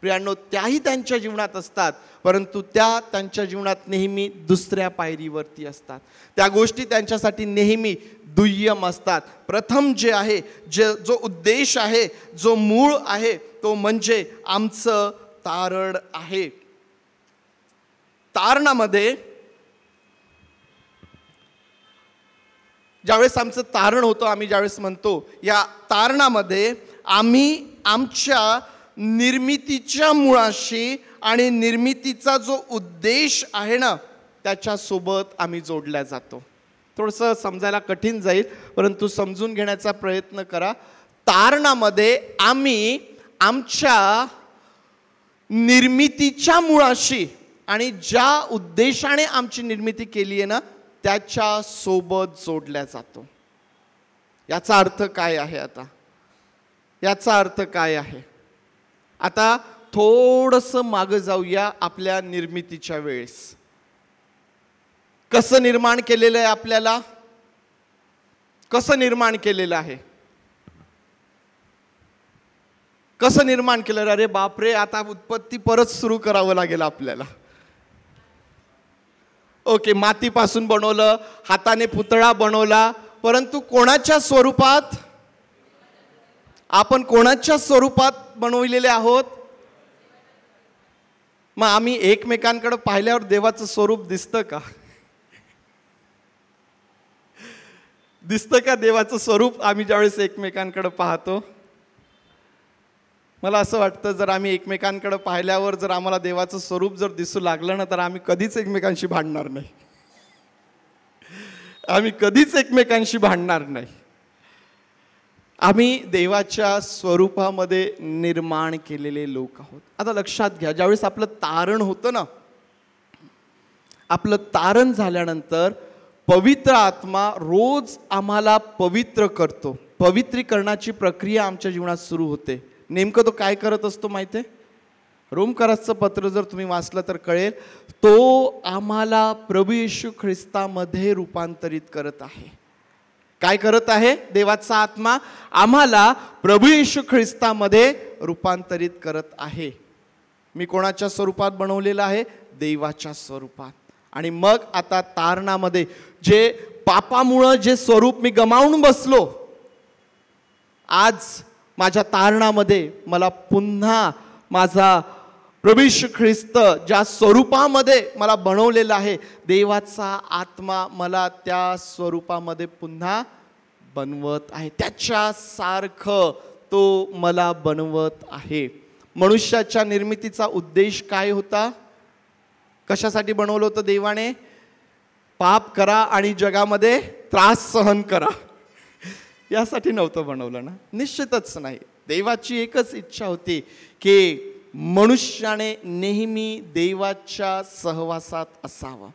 प्रियांनो, त्याही त्यांच्या जीवनात असतात, परंतु त्या त्यांच्या जीवनात नेहमी दुसऱ्या पायरीवरती असतात. त्या गोष्टी त्यांच्यासाठी नेहमी दुय्यम असतात. प्रथम जे आहे, जो उद्देश आहे, जो मूळ आहे, तो म्हणजे आमचं तारण आहे. तारणामध्ये ज्यावेळेस आमचं तारण होतं, आम्ही ज्यावेळेस म्हणतो या तारणामध्ये आम्ही आमच्या निर्मितीच्या मुळाशी आणि निर्मितीचा जो उद्देश आहे ना त्याच्यासोबत आम्ही जोडल्या जातो. थोडंसं समजायला कठीण जाईल, परंतु समजून घेण्याचा प्रयत्न करा. तारणामध्ये आम्ही आमच्या निर्मितीच्या मुळाशी आणि ज्या उद्देशाने आमची निर्मिती केली आहे ना त्याच्या सोबत जोडल्या जातो. याचा अर्थ काय आहे? याचा अर्थ काय आहे? आता थोडंसं मागं जाऊया आपल्या निर्मितीच्या वेळेस. कसं निर्माण केलेलं आहे आपल्याला? कसं निर्माण केलेलं आहे? कसं निर्माण केलं? अरे बापरे, आता उत्पत्ती परत सुरू करावं लागेल आपल्याला. ओके, मातीपासून बनवलं, हाताने पुतळा बनवला, परंतु कोणाच्या स्वरूपात? आपण कोणाच्या स्वरूपात बनवलेले आहोत? मग आम्ही एकमेकांकडे पाहिल्यावर देवाचं स्वरूप दिसतं का? दिसतं का देवाचं स्वरूप आम्ही ज्यावेळेस एकमेकांकडे पाहतो? मला असं वाटतं जर आम्ही एकमेकांकडे पाहिल्यावर जर आम्हाला देवाचं स्वरूप जर दिसू लागलं ना तर आम्ही कधीच एकमेकांशी भांडणार नाही. आम्ही कधीच एकमेकांशी भांडणार नाही. आम्ही देवाच्या स्वरूपामध्ये निर्माण केलेले लोक आहोत. आता लक्षात घ्या, ज्यावेळेस आपलं तारण होतं ना, आपलं तारण झाल्यानंतर पवित्र आत्मा रोज आम्हाला पवित्र करतो. पवित्रीकरणाची प्रक्रिया आमच्या जीवनात सुरू होते. नेमकं तो काय करत असतो माहिती आहे? रोमकरासचं पत्र जर तुम्ही वाचलं तर कळेल, तो आम्हाला प्रभू येशू ख्रिस्तामध्ये रूपांतरित करत आहे. काय करत आहे? देवाचा आत्मा आम्हाला प्रभू येशू ख्रिस्तामध्ये रूपांतरित करत आहे. मी कोणाच्या स्वरूपात बनवलेलं आहे? देवाच्या स्वरूपात. आणि मग आता तारणामध्ये जे पापामुळं जे स्वरूप मी गमावून बसलो, आज माझ्या तारणामध्ये मला पुन्हा माझा प्रभू येशू ख्रिस्त ज्या स्वरूपामध्ये मला बनवलेलं आहे, देवाचा आत्मा मला त्या स्वरूपामध्ये पुन्हा बनवत आहे. त्याच्यासारखं तो मला बनवत आहे. मनुष्याच्या निर्मितीचा उद्देश काय होता? कशासाठी बनवलं होतं देवाने? पाप करा आणि जगामध्ये त्रास सहन करा. यासाठी नव्हतं बनवलं ना, निश्चितच नाही. देवाची एकच इच्छा होती की मनुष्याने नेहमी देवाच्या सहवासात असावं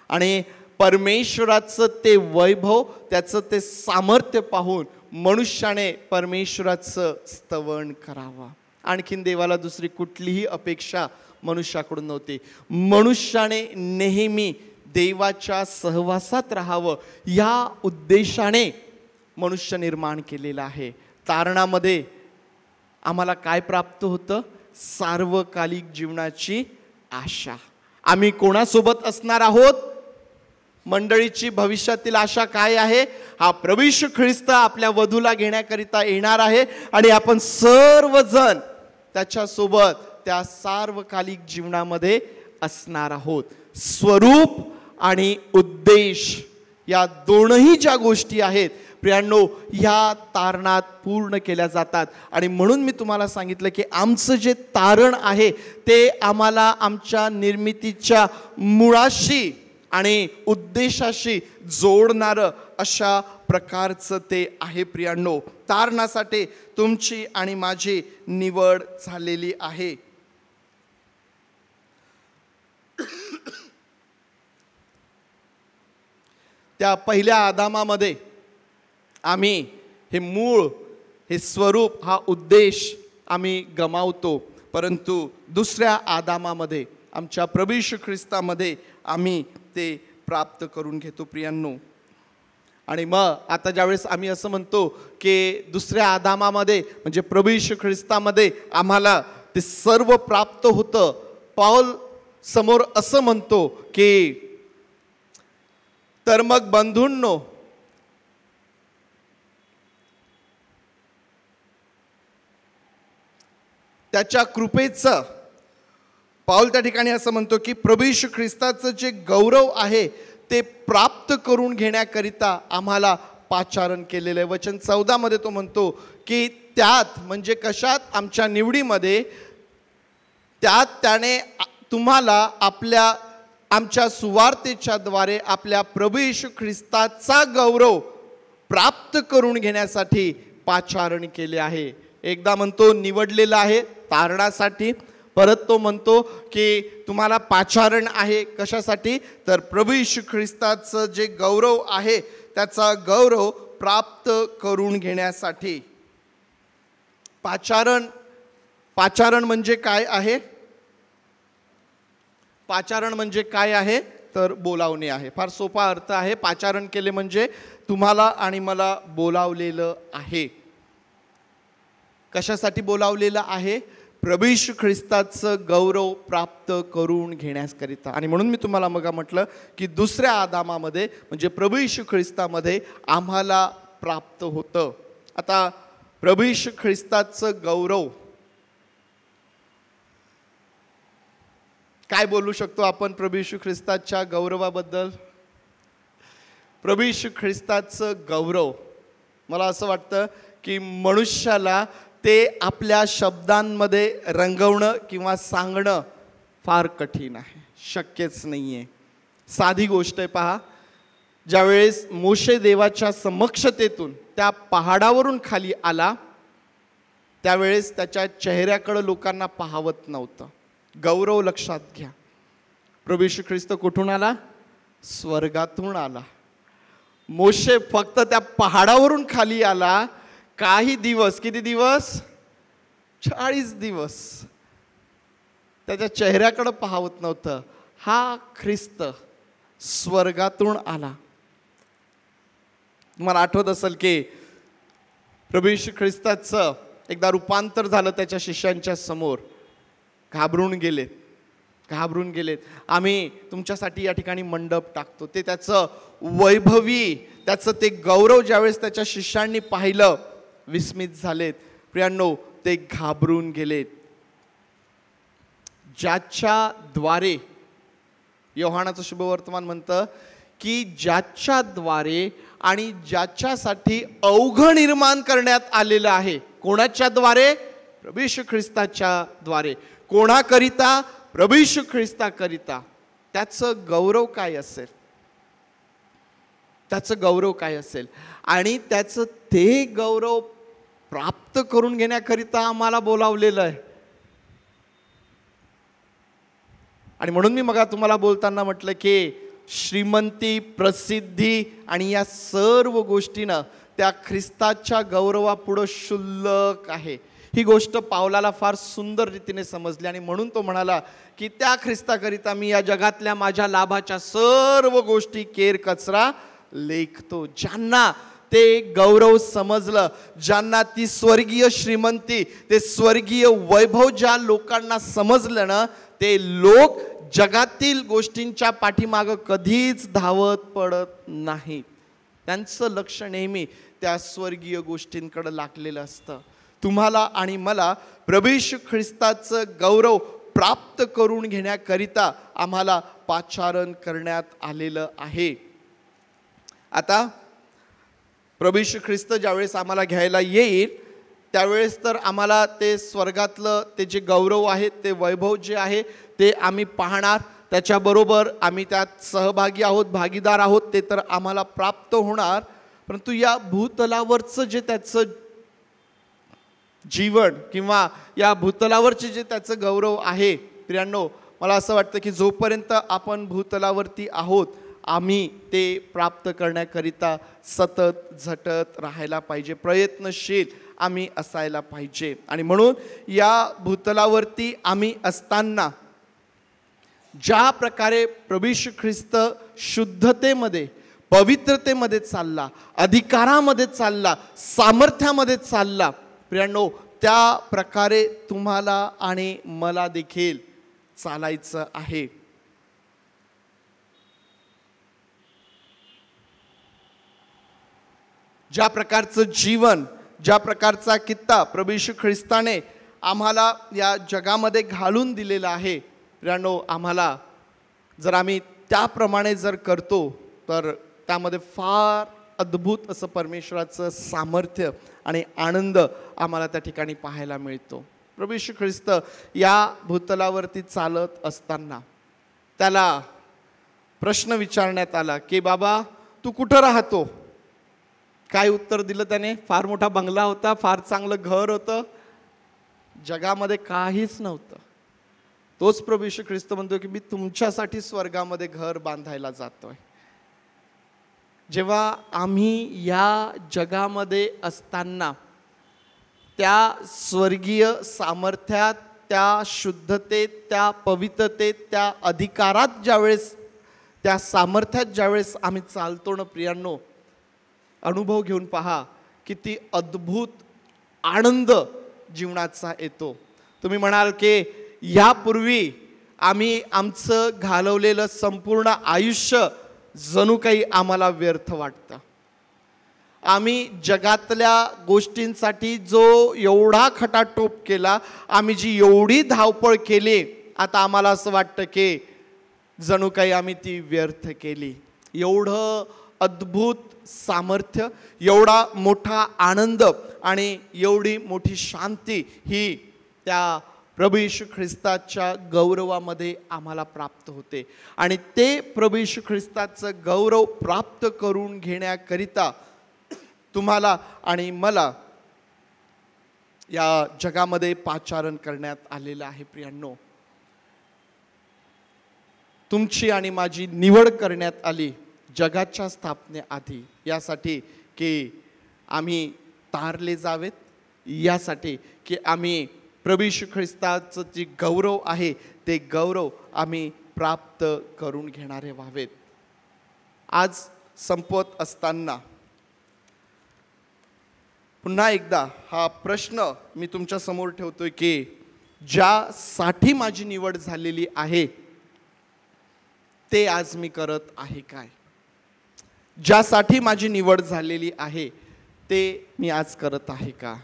आणि परमेश्वराचं ते वैभव, त्याचं ते सामर्थ्य पाहून मनुष्याने परमेश्वराचं स्तवन करावं. आणखीन देवाला दुसरी कुठलीही अपेक्षा मनुष्याकडून नव्हती. मनुष्याने नेहमी देवाच्या सहवासात राहावं या उद्देशाने मनुष्य निर्माण केलेला आहे. तारणामध्ये आम्हाला काय प्राप्त होतं? सार्वकालिक जीवनाची आशा. आम्ही कोणासोबत असणार आहोत? मंडळीची भविष्यातील आशा काय आहे? हा प्रभू येशू ख्रिस्त आपल्या वधूला घेण्याकरिता येणार आहे आणि आपण सर्वजण त्याच्यासोबत त्या सार्वकालिक जीवनामध्ये असणार आहोत. स्वरूप आणि उद्देश या दोनही ज्या गोष्टी आहेत प्रियांनो, ह्या तारणात पूर्ण केल्या जातात. आणि म्हणून मी तुम्हाला सांगितलं की आमचं जे तारण आहे ते आम्हाला आमच्या निर्मितीच्या मुळाशी आणि उद्देशाशी जोडणारं अशा प्रकारचं ते आहे. प्रियांनो, तारणासाठी तुमची आणि माझी निवड झालेली आहे. त्या पहिल्या आदामामध्ये आम्ही हे मूळ, हे स्वरूप, हा उद्देश आम्ही गमावतो, परंतु दुसऱ्या आदामामध्ये आमच्या प्रभू येशू ख्रिस्तामध्ये आम्ही ते प्राप्त करून घेतो. प्रियांनो, आणि मग आता ज्यावेळेस आम्ही असं म्हणतो की दुसऱ्या आदामामध्ये म्हणजे प्रभू येशू ख्रिस्तामध्ये आम्हाला ते सर्व प्राप्त होतं, पौल समोर असं म्हणतो की तर मग बंधूंनो, त्याच्या कृपेचं, पौल त्या ठिकाणी असं म्हणतो की प्रभू येशू ख्रिस्ताचं जे गौरव आहे ते प्राप्त करून घेण्याकरिता आम्हाला पाचारण केलेलं आहे. वचन 14 मध्ये तो म्हणतो की त्यात म्हणजे कशात? आमच्या निवडीमध्ये, त्यात त्याने तुम्हाला आमच्या सुवार्तेच्या द्वारे आपल्या प्रभू येशू ख्रिस्ताचा गौरव प्राप्त करून घेण्यासाठी पाचारण केले आहे. एकदा म्हणतो निवडलेलं आहे तारणासाठी, परत तो म्हणतो की तुम्हाला पाचारण आहे कशासाठी? तर प्रभू येशू ख्रिस्ताचं जे गौरव आहे त्याचा गौरव प्राप्त करून घेण्यासाठी. पाचारण म्हणजे काय आहे? पाचारण म्हणजे काय आहे? तर बोलावणे आहे. फार सोपा अर्थ आहे. पाचारण केले म्हणजे तुम्हाला आणि मला बोलावलेलं आहे. कशासाठी बोलावलेलं आहे? प्रभू येशू ख्रिस्ताचं गौरव प्राप्त करून घेण्याकरिता. आणि म्हणून मी तुम्हाला मग म्हटलं की दुसऱ्या आदामामध्ये म्हणजे प्रभू येशू ख्रिस्तामध्ये आम्हाला प्राप्त होतं. आता प्रभू येशू ख्रिस्ताचं गौरव काय बोलू शकतो आपण प्रभू येशू ख्रिस्ताच्या गौरवाबद्दल? प्रभू येशू ख्रिस्ताचं गौरव, मला असं वाटतं की मनुष्याला ते आपल्या शब्दांमध्ये रंगवणं किंवा सांगणं फार कठीण आहे, शक्यच नाही आहे. साधी गोष्ट आहे पहा, ज्यावेळेस मोशे देवाच्या समक्षतेतून त्या पहाडावरून खाली आला त्यावेळेस त्याच्या चेहऱ्याकडे लोकांना पाहावत नव्हतं. गौरव लक्षात घ्या. प्रभू येशू ख्रिस्त कुठून आला? स्वर्गातून आला. मोशे फक्त त्या पहाडावरून खाली आला, काही दिवस, किती दिवस? 40 दिवस त्याच्या चेहऱ्याकडे पाहावत नव्हतं. हा ख्रिस्त स्वर्गातून आला. तुम्हाला आठवत असेल की प्रभू येशू ख्रिस्ताचं एकदा रूपांतर झालं त्याच्या शिष्यांच्या समोर. घाबरून गेलेत. आम्ही तुमच्यासाठी या ठिकाणी मंडप टाकतो. ते त्याचं वैभवी, त्याचं ते गौरव ज्यावेळेस त्याच्या शिष्यांनी पाहिलं विस्मित झालेत. प्रियांनो, ते घाबरून गेलेत. ज्याच्या द्वारे योहानाचं शुभवर्तमान म्हणतं की ज्याच्या द्वारे आणि ज्याच्यासाठी अवघ निर्माण करण्यात आलेलं आहे. कोणाच्या द्वारे? प्रभू येशू ख्रिस्ताच्या द्वारे. कोणाकरिता? प्रभू येशू ख्रिस्ताकरिता. त्याचं गौरव काय असेल? त्याचं गौरव काय असेल, आणि त्याचं ते गौरव प्राप्त करून घेण्याकरिता आम्हाला बोलावलेलं आहे. आणि म्हणून मी मग तुम्हाला बोलताना म्हटलं की श्रीमंती, प्रसिद्धी आणि या सर्व गोष्टीनं त्या ख्रिस्ताच्या गौरवापुढं क्षुल्लक आहे. ही गोष्ट पावलाला फार सुंदर रीतीने समजली आणि म्हणून तो म्हणाला की त्या ख्रिस्ताकरिता मी या जगातल्या माझ्या लाभाच्या सर्व गोष्टी केर कचरा लेखतो. ज्यांना ते गौरव समजलं, ज्यांना ती स्वर्गीय श्रीमंती, ते स्वर्गीय वैभव ज्या लोकांना समजलं ना, ते लोक जगातील गोष्टींच्या पाठीमागं कधीच धावत पडत नाहीत. त्यांचं लक्ष नेहमी त्या स्वर्गीय गोष्टींकडे लागलेलं असतं. तुम्हाला आणि मला प्रभू येशू ख्रिस्ताचं गौरव प्राप्त करून घेण्याकरिता आम्हाला पाचारण करण्यात आलेलं आहे. आता प्रभू येशू ख्रिस्त ज्यावेळेस आम्हाला घ्यायला येईल त्यावेळेस तर आम्हाला ते स्वर्गातलं ते जे गौरव आहे, ते वैभव जे आहे ते आम्ही पाहणार. त्याच्याबरोबर आम्ही त्यात सहभागी आहोत, भागीदार आहोत, ते तर आम्हाला प्राप्त होणार. परंतु या भूतलावरचं जे त्याचं जीवन किंवा या भूतलावरचे जे त्याचं गौरव आहे, प्रियांनो, मला असं वाटतं की जोपर्यंत आपण भूतलावरती आहोत आम्ही ते प्राप्त करण्याकरिता सतत झटत राहायला पाहिजे, प्रयत्नशील आम्ही असायला पाहिजे. आणि म्हणून या भूतलावरती आम्ही असताना ज्या प्रकारे प्रभू येशू ख्रिस्त शुद्धतेमध्ये, पवित्रतेमध्ये चालला, अधिकारामध्ये चालला, सामर्थ्यामध्ये चालला, प्रियांनो, त्या प्रकारे तुम्हाला आणि मला देखील चालायचं आहे. ज्या प्रकारचं जीवन, ज्या प्रकारचा कित्ता प्रभू येशू ख्रिस्ताने आम्हाला या जगामध्ये घालून दिलेला आहे, प्रियांनो, आम्हाला जर आम्ही त्याप्रमाणे जर करतो तर त्यामध्ये फार अद्भुत असं परमेश्वराचं सामर्थ्य आणि आनंद आम्हाला त्या ठिकाणी पाहायला मिळतो. प्रभू येशू ख्रिस्त या भूतलावरती चालत असताना त्याला प्रश्न विचारण्यात आला की बाबा तू कुठं राहतो? काय उत्तर दिलं त्याने? फार मोठा बंगला होता, फार चांगलं घर होतं, जगामध्ये काहीच नव्हतं. तोच प्रभू येशू ख्रिस्त म्हणतो की मी तुमच्यासाठी स्वर्गामध्ये घर बांधायला जातोय. जेव्हा आम्ही या जगामध्ये असताना त्या स्वर्गीय सामर्थ्यात, त्या शुद्धतेत, त्या पवित्रतेत, त्या अधिकारात ज्यावेळेस, त्या सामर्थ्यात ज्यावेळेस आम्ही चालतो ना प्रियांनो, अनुभव घेऊन पहा किती अद्भुत आनंद जीवनाचा येतो. तुम्ही म्हणाल की यापूर्वी आम्ही आमचं घालवलेलं संपूर्ण आयुष्य जणू काही आम्हाला व्यर्थ वाटतं. आम्ही जगातल्या गोष्टींसाठी जो एवढा खटाटोप केला, आम्ही जी एवढी धावपळ केली, आता आम्हाला असं वाटतं की जणू काही आम्ही ती व्यर्थ केली. एवढं अद्भुत सामर्थ्य, एवढा मोठा आनंद आणि एवढी मोठी शांती ही त्या प्रभू येशू ख्रिस्ताच्या गौरवामध्ये आम्हाला प्राप्त होते. आणि ते प्रभू येशू ख्रिस्ताचं गौरव प्राप्त करून घेण्याकरिता तुम्हाला आणि मला या जगामध्ये पाचारण करण्यात आलेलं आहे. प्रियांनो, तुमची आणि माझी निवड करण्यात आली जगाच्या स्थापनेआधी, यासाठी की आम्ही तारले जावेत, यासाठी की आम्ही प्रभू येशू ख्रिस्ताचं जे गौरव आहे ते गौरव आम्ही प्राप्त करून घेणारे व्हावेत. आज संपत असताना पुन्हा एकदा हा प्रश्न मी तुमच्या समोर ठेवतोय की ज्यासाठी माझी निवड झालेली आहे ते आज मी करत आहे काय? ज्यासाठी माझी निवड झालेली आहे ते मी आज करत आहे का?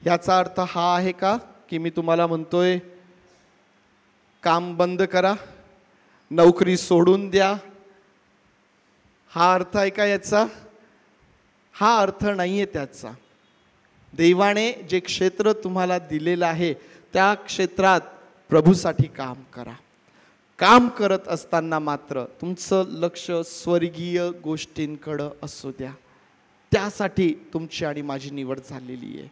याचा अर्थ हा आहे का की मी तुम्हाला म्हणतोय काम बंद करा, नोकरी सोडून द्या? हा अर्थ आहे का याचा? हा अर्थ नाहीये त्याचा. देवाने जे क्षेत्र तुम्हाला दिलेलं आहे त्या क्षेत्रात प्रभूसाठी काम करा. काम करत असताना मात्र तुमचं लक्ष स्वर्गीय गोष्टींकडं असू द्या. त्यासाठी तुमची आणि माझी निवड झालेली आहे.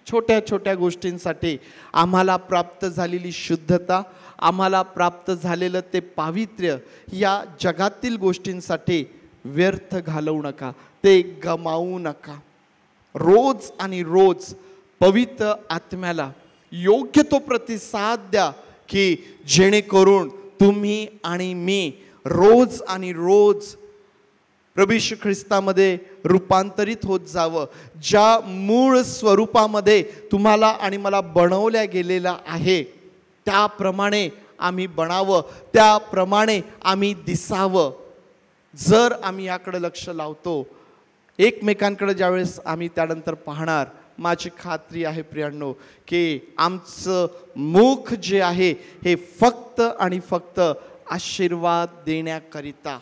छोट्या छोट्या गोष्टींसाठी आम्हाला प्राप्त झालेली शुद्धता, आम्हाला प्राप्त झालेलं ते पावित्र्य या जगातील गोष्टींसाठी व्यर्थ घालवू नका, ते गमावू नका. रोज आणि रोज पवित्र आत्म्याला योग्य तो प्रतिसाद द्या की जेणेकरून तुम्ही आणि मी रोज आणि रोज प्रभू येशू ख्रिस्तामध्ये रूपांतरित होत जावं. ज्या मूळ स्वरूपामध्ये तुम्हाला आणि मला बनवल्या गेलेलं आहे त्याप्रमाणे आम्ही बनावं, त्याप्रमाणे आम्ही दिसावं. जर आम्ही याकडे लक्ष लावतो, एकमेकांकडे ज्यावेळेस आम्ही त्यानंतर पाहणार, माझी खात्री आहे प्रियांनो की आमचं मुख जे आहे हे फक्त आणि फक्त आशीर्वाद देण्याकरिता,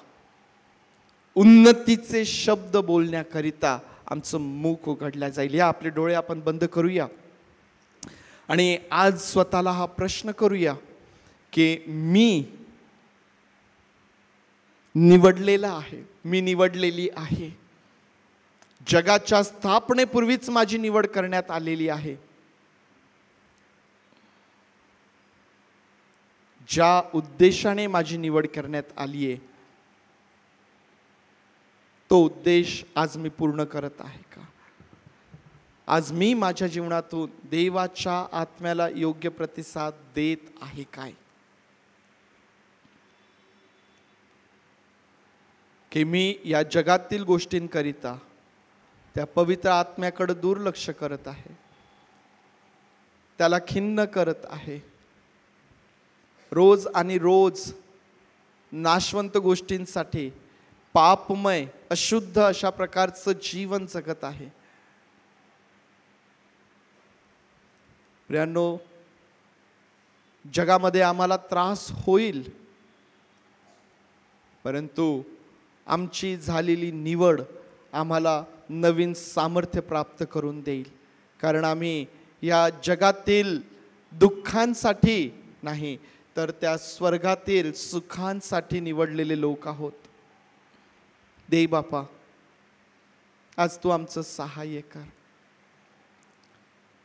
उन्नतीचे शब्द बोलण्याकरिता आमचं मुख उघडल्या जाईल. या आपले डोळे आपण बंद करूया आणि आज स्वतःला हा प्रश्न करूया की मी निवडलेला आहे, मी निवडलेली आहे. जगाच्या स्थापनेपूर्वीच माझी निवड करण्यात आलेली आहे. ज्या उद्देशाने माझी निवड करण्यात आली आहे तो उद्देश आज मी पूर्ण करत आहे का? आज मी माझ्या जीवनातून देवाच्या आत्म्याला योग्य प्रतिसाद देत आहे काय? की मी या जगातील गोष्टींकरिता त्या पवित्र आत्म्याकडे दुर्लक्ष करत आहे, त्याला खिन्न करत आहे, रोज आणि रोज नाशवंत गोष्टींसाठी पापमय अशुद्ध अशा प्रकारचं जीवन जगत आहे. प्रियांनो, जगामध्ये आम्हाला त्रास होईल, परंतु आमची झालेली निवड आम्हाला नवीन सामर्थ्य प्राप्त करून देईल. कारण आम्ही या जगातील दुःखांसाठी नाही तर त्या स्वर्गातील सुखांसाठी निवडलेले लोक आहोत. देई बापा, आज तू आमचं सहाय्य कर.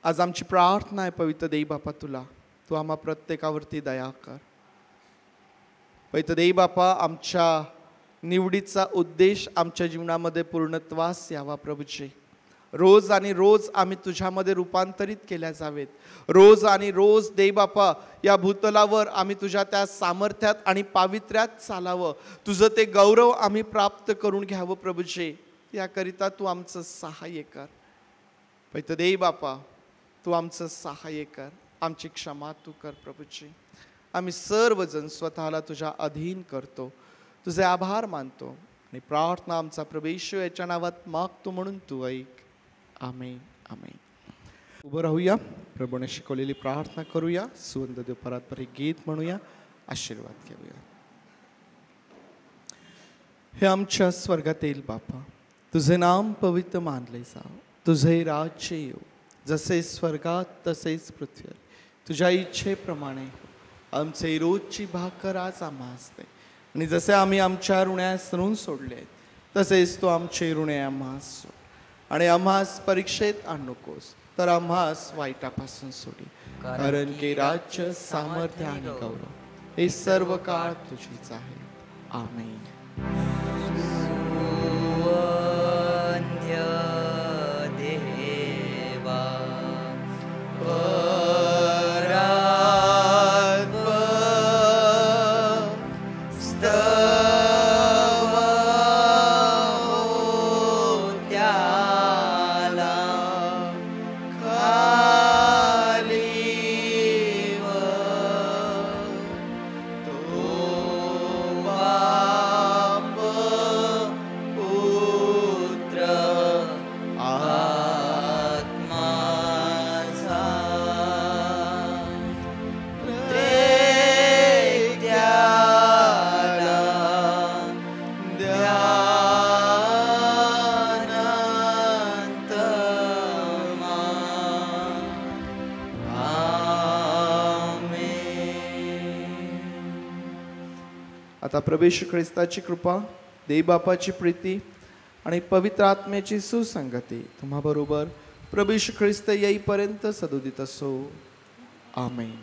आज आमची प्रार्थना आहे पवित्र देई बापा तुला, तू आम्हा प्रत्येकावरती दया कर. पवित्र देई बापा, आमच्या निवडीचा उद्देश आमच्या जीवनामध्ये पूर्णत्वास यावा प्रभूजी. रोज आणि रोज आम्ही तुझ्यामध्ये रूपांतरित केल्या जावेत. रोज आणि रोज देई बापा या भूतलावर आम्ही तुझ्या त्या सामर्थ्यात आणि पावित्र्यात चालावं. तुझं ते गौरव आम्ही प्राप्त करून घ्यावं प्रभूजी. याकरिता तू आमचं सहाय्य कर. पवित्र देई बापा, तू आमचं सहाय्य कर, आमची क्षमा तू कर प्रभूजी. आम्ही सर्वजण स्वतःला तुझ्या अधीन करतो, तुझे आभार मानतो आणि प्रार्थना आमचा प्रभू येशू याच्या नावात मागतो म्हणून तू ऐक. आमेन आमेन. उभं राहूया, प्रभूने शिकवलेली प्रार्थना करूया, सुवंद देव परात्परी गीत म्हणूया, आशीर्वाद घेऊया. हे आमच्या स्वर्गातील बापा, तुझे नाम पवित्र मानले जावं, तुझे राज्य येऊ, जसे स्वर्गात तसेच पृथ्वीवर. तुझ्या इच्छेप्रमाणे आमचे रोजची भाकर आज आम्हास दे, आणि जसे आम्ही आमच्या ऋण्यास ऋण सोडले तसेच तो आमचे ऋणे आम्हास सोड, आणि आम्हास परीक्षेत आण नकोस तर आम्हास वाईटापासून सोडी. कारण की राज्य, सामर्थ्य आणि गौरव हे सर्व काळ तुझीच आहे. आमेन. Oh आता प्रभू येशू ख्रिस्ताची कृपा, देवबापाची प्रीती आणि पवित्र आत्म्याची सुसंगती तुम्हाबरोबर प्रभू येशू ख्रिस्त येईपर्यंत सदोदित असो. आमेन.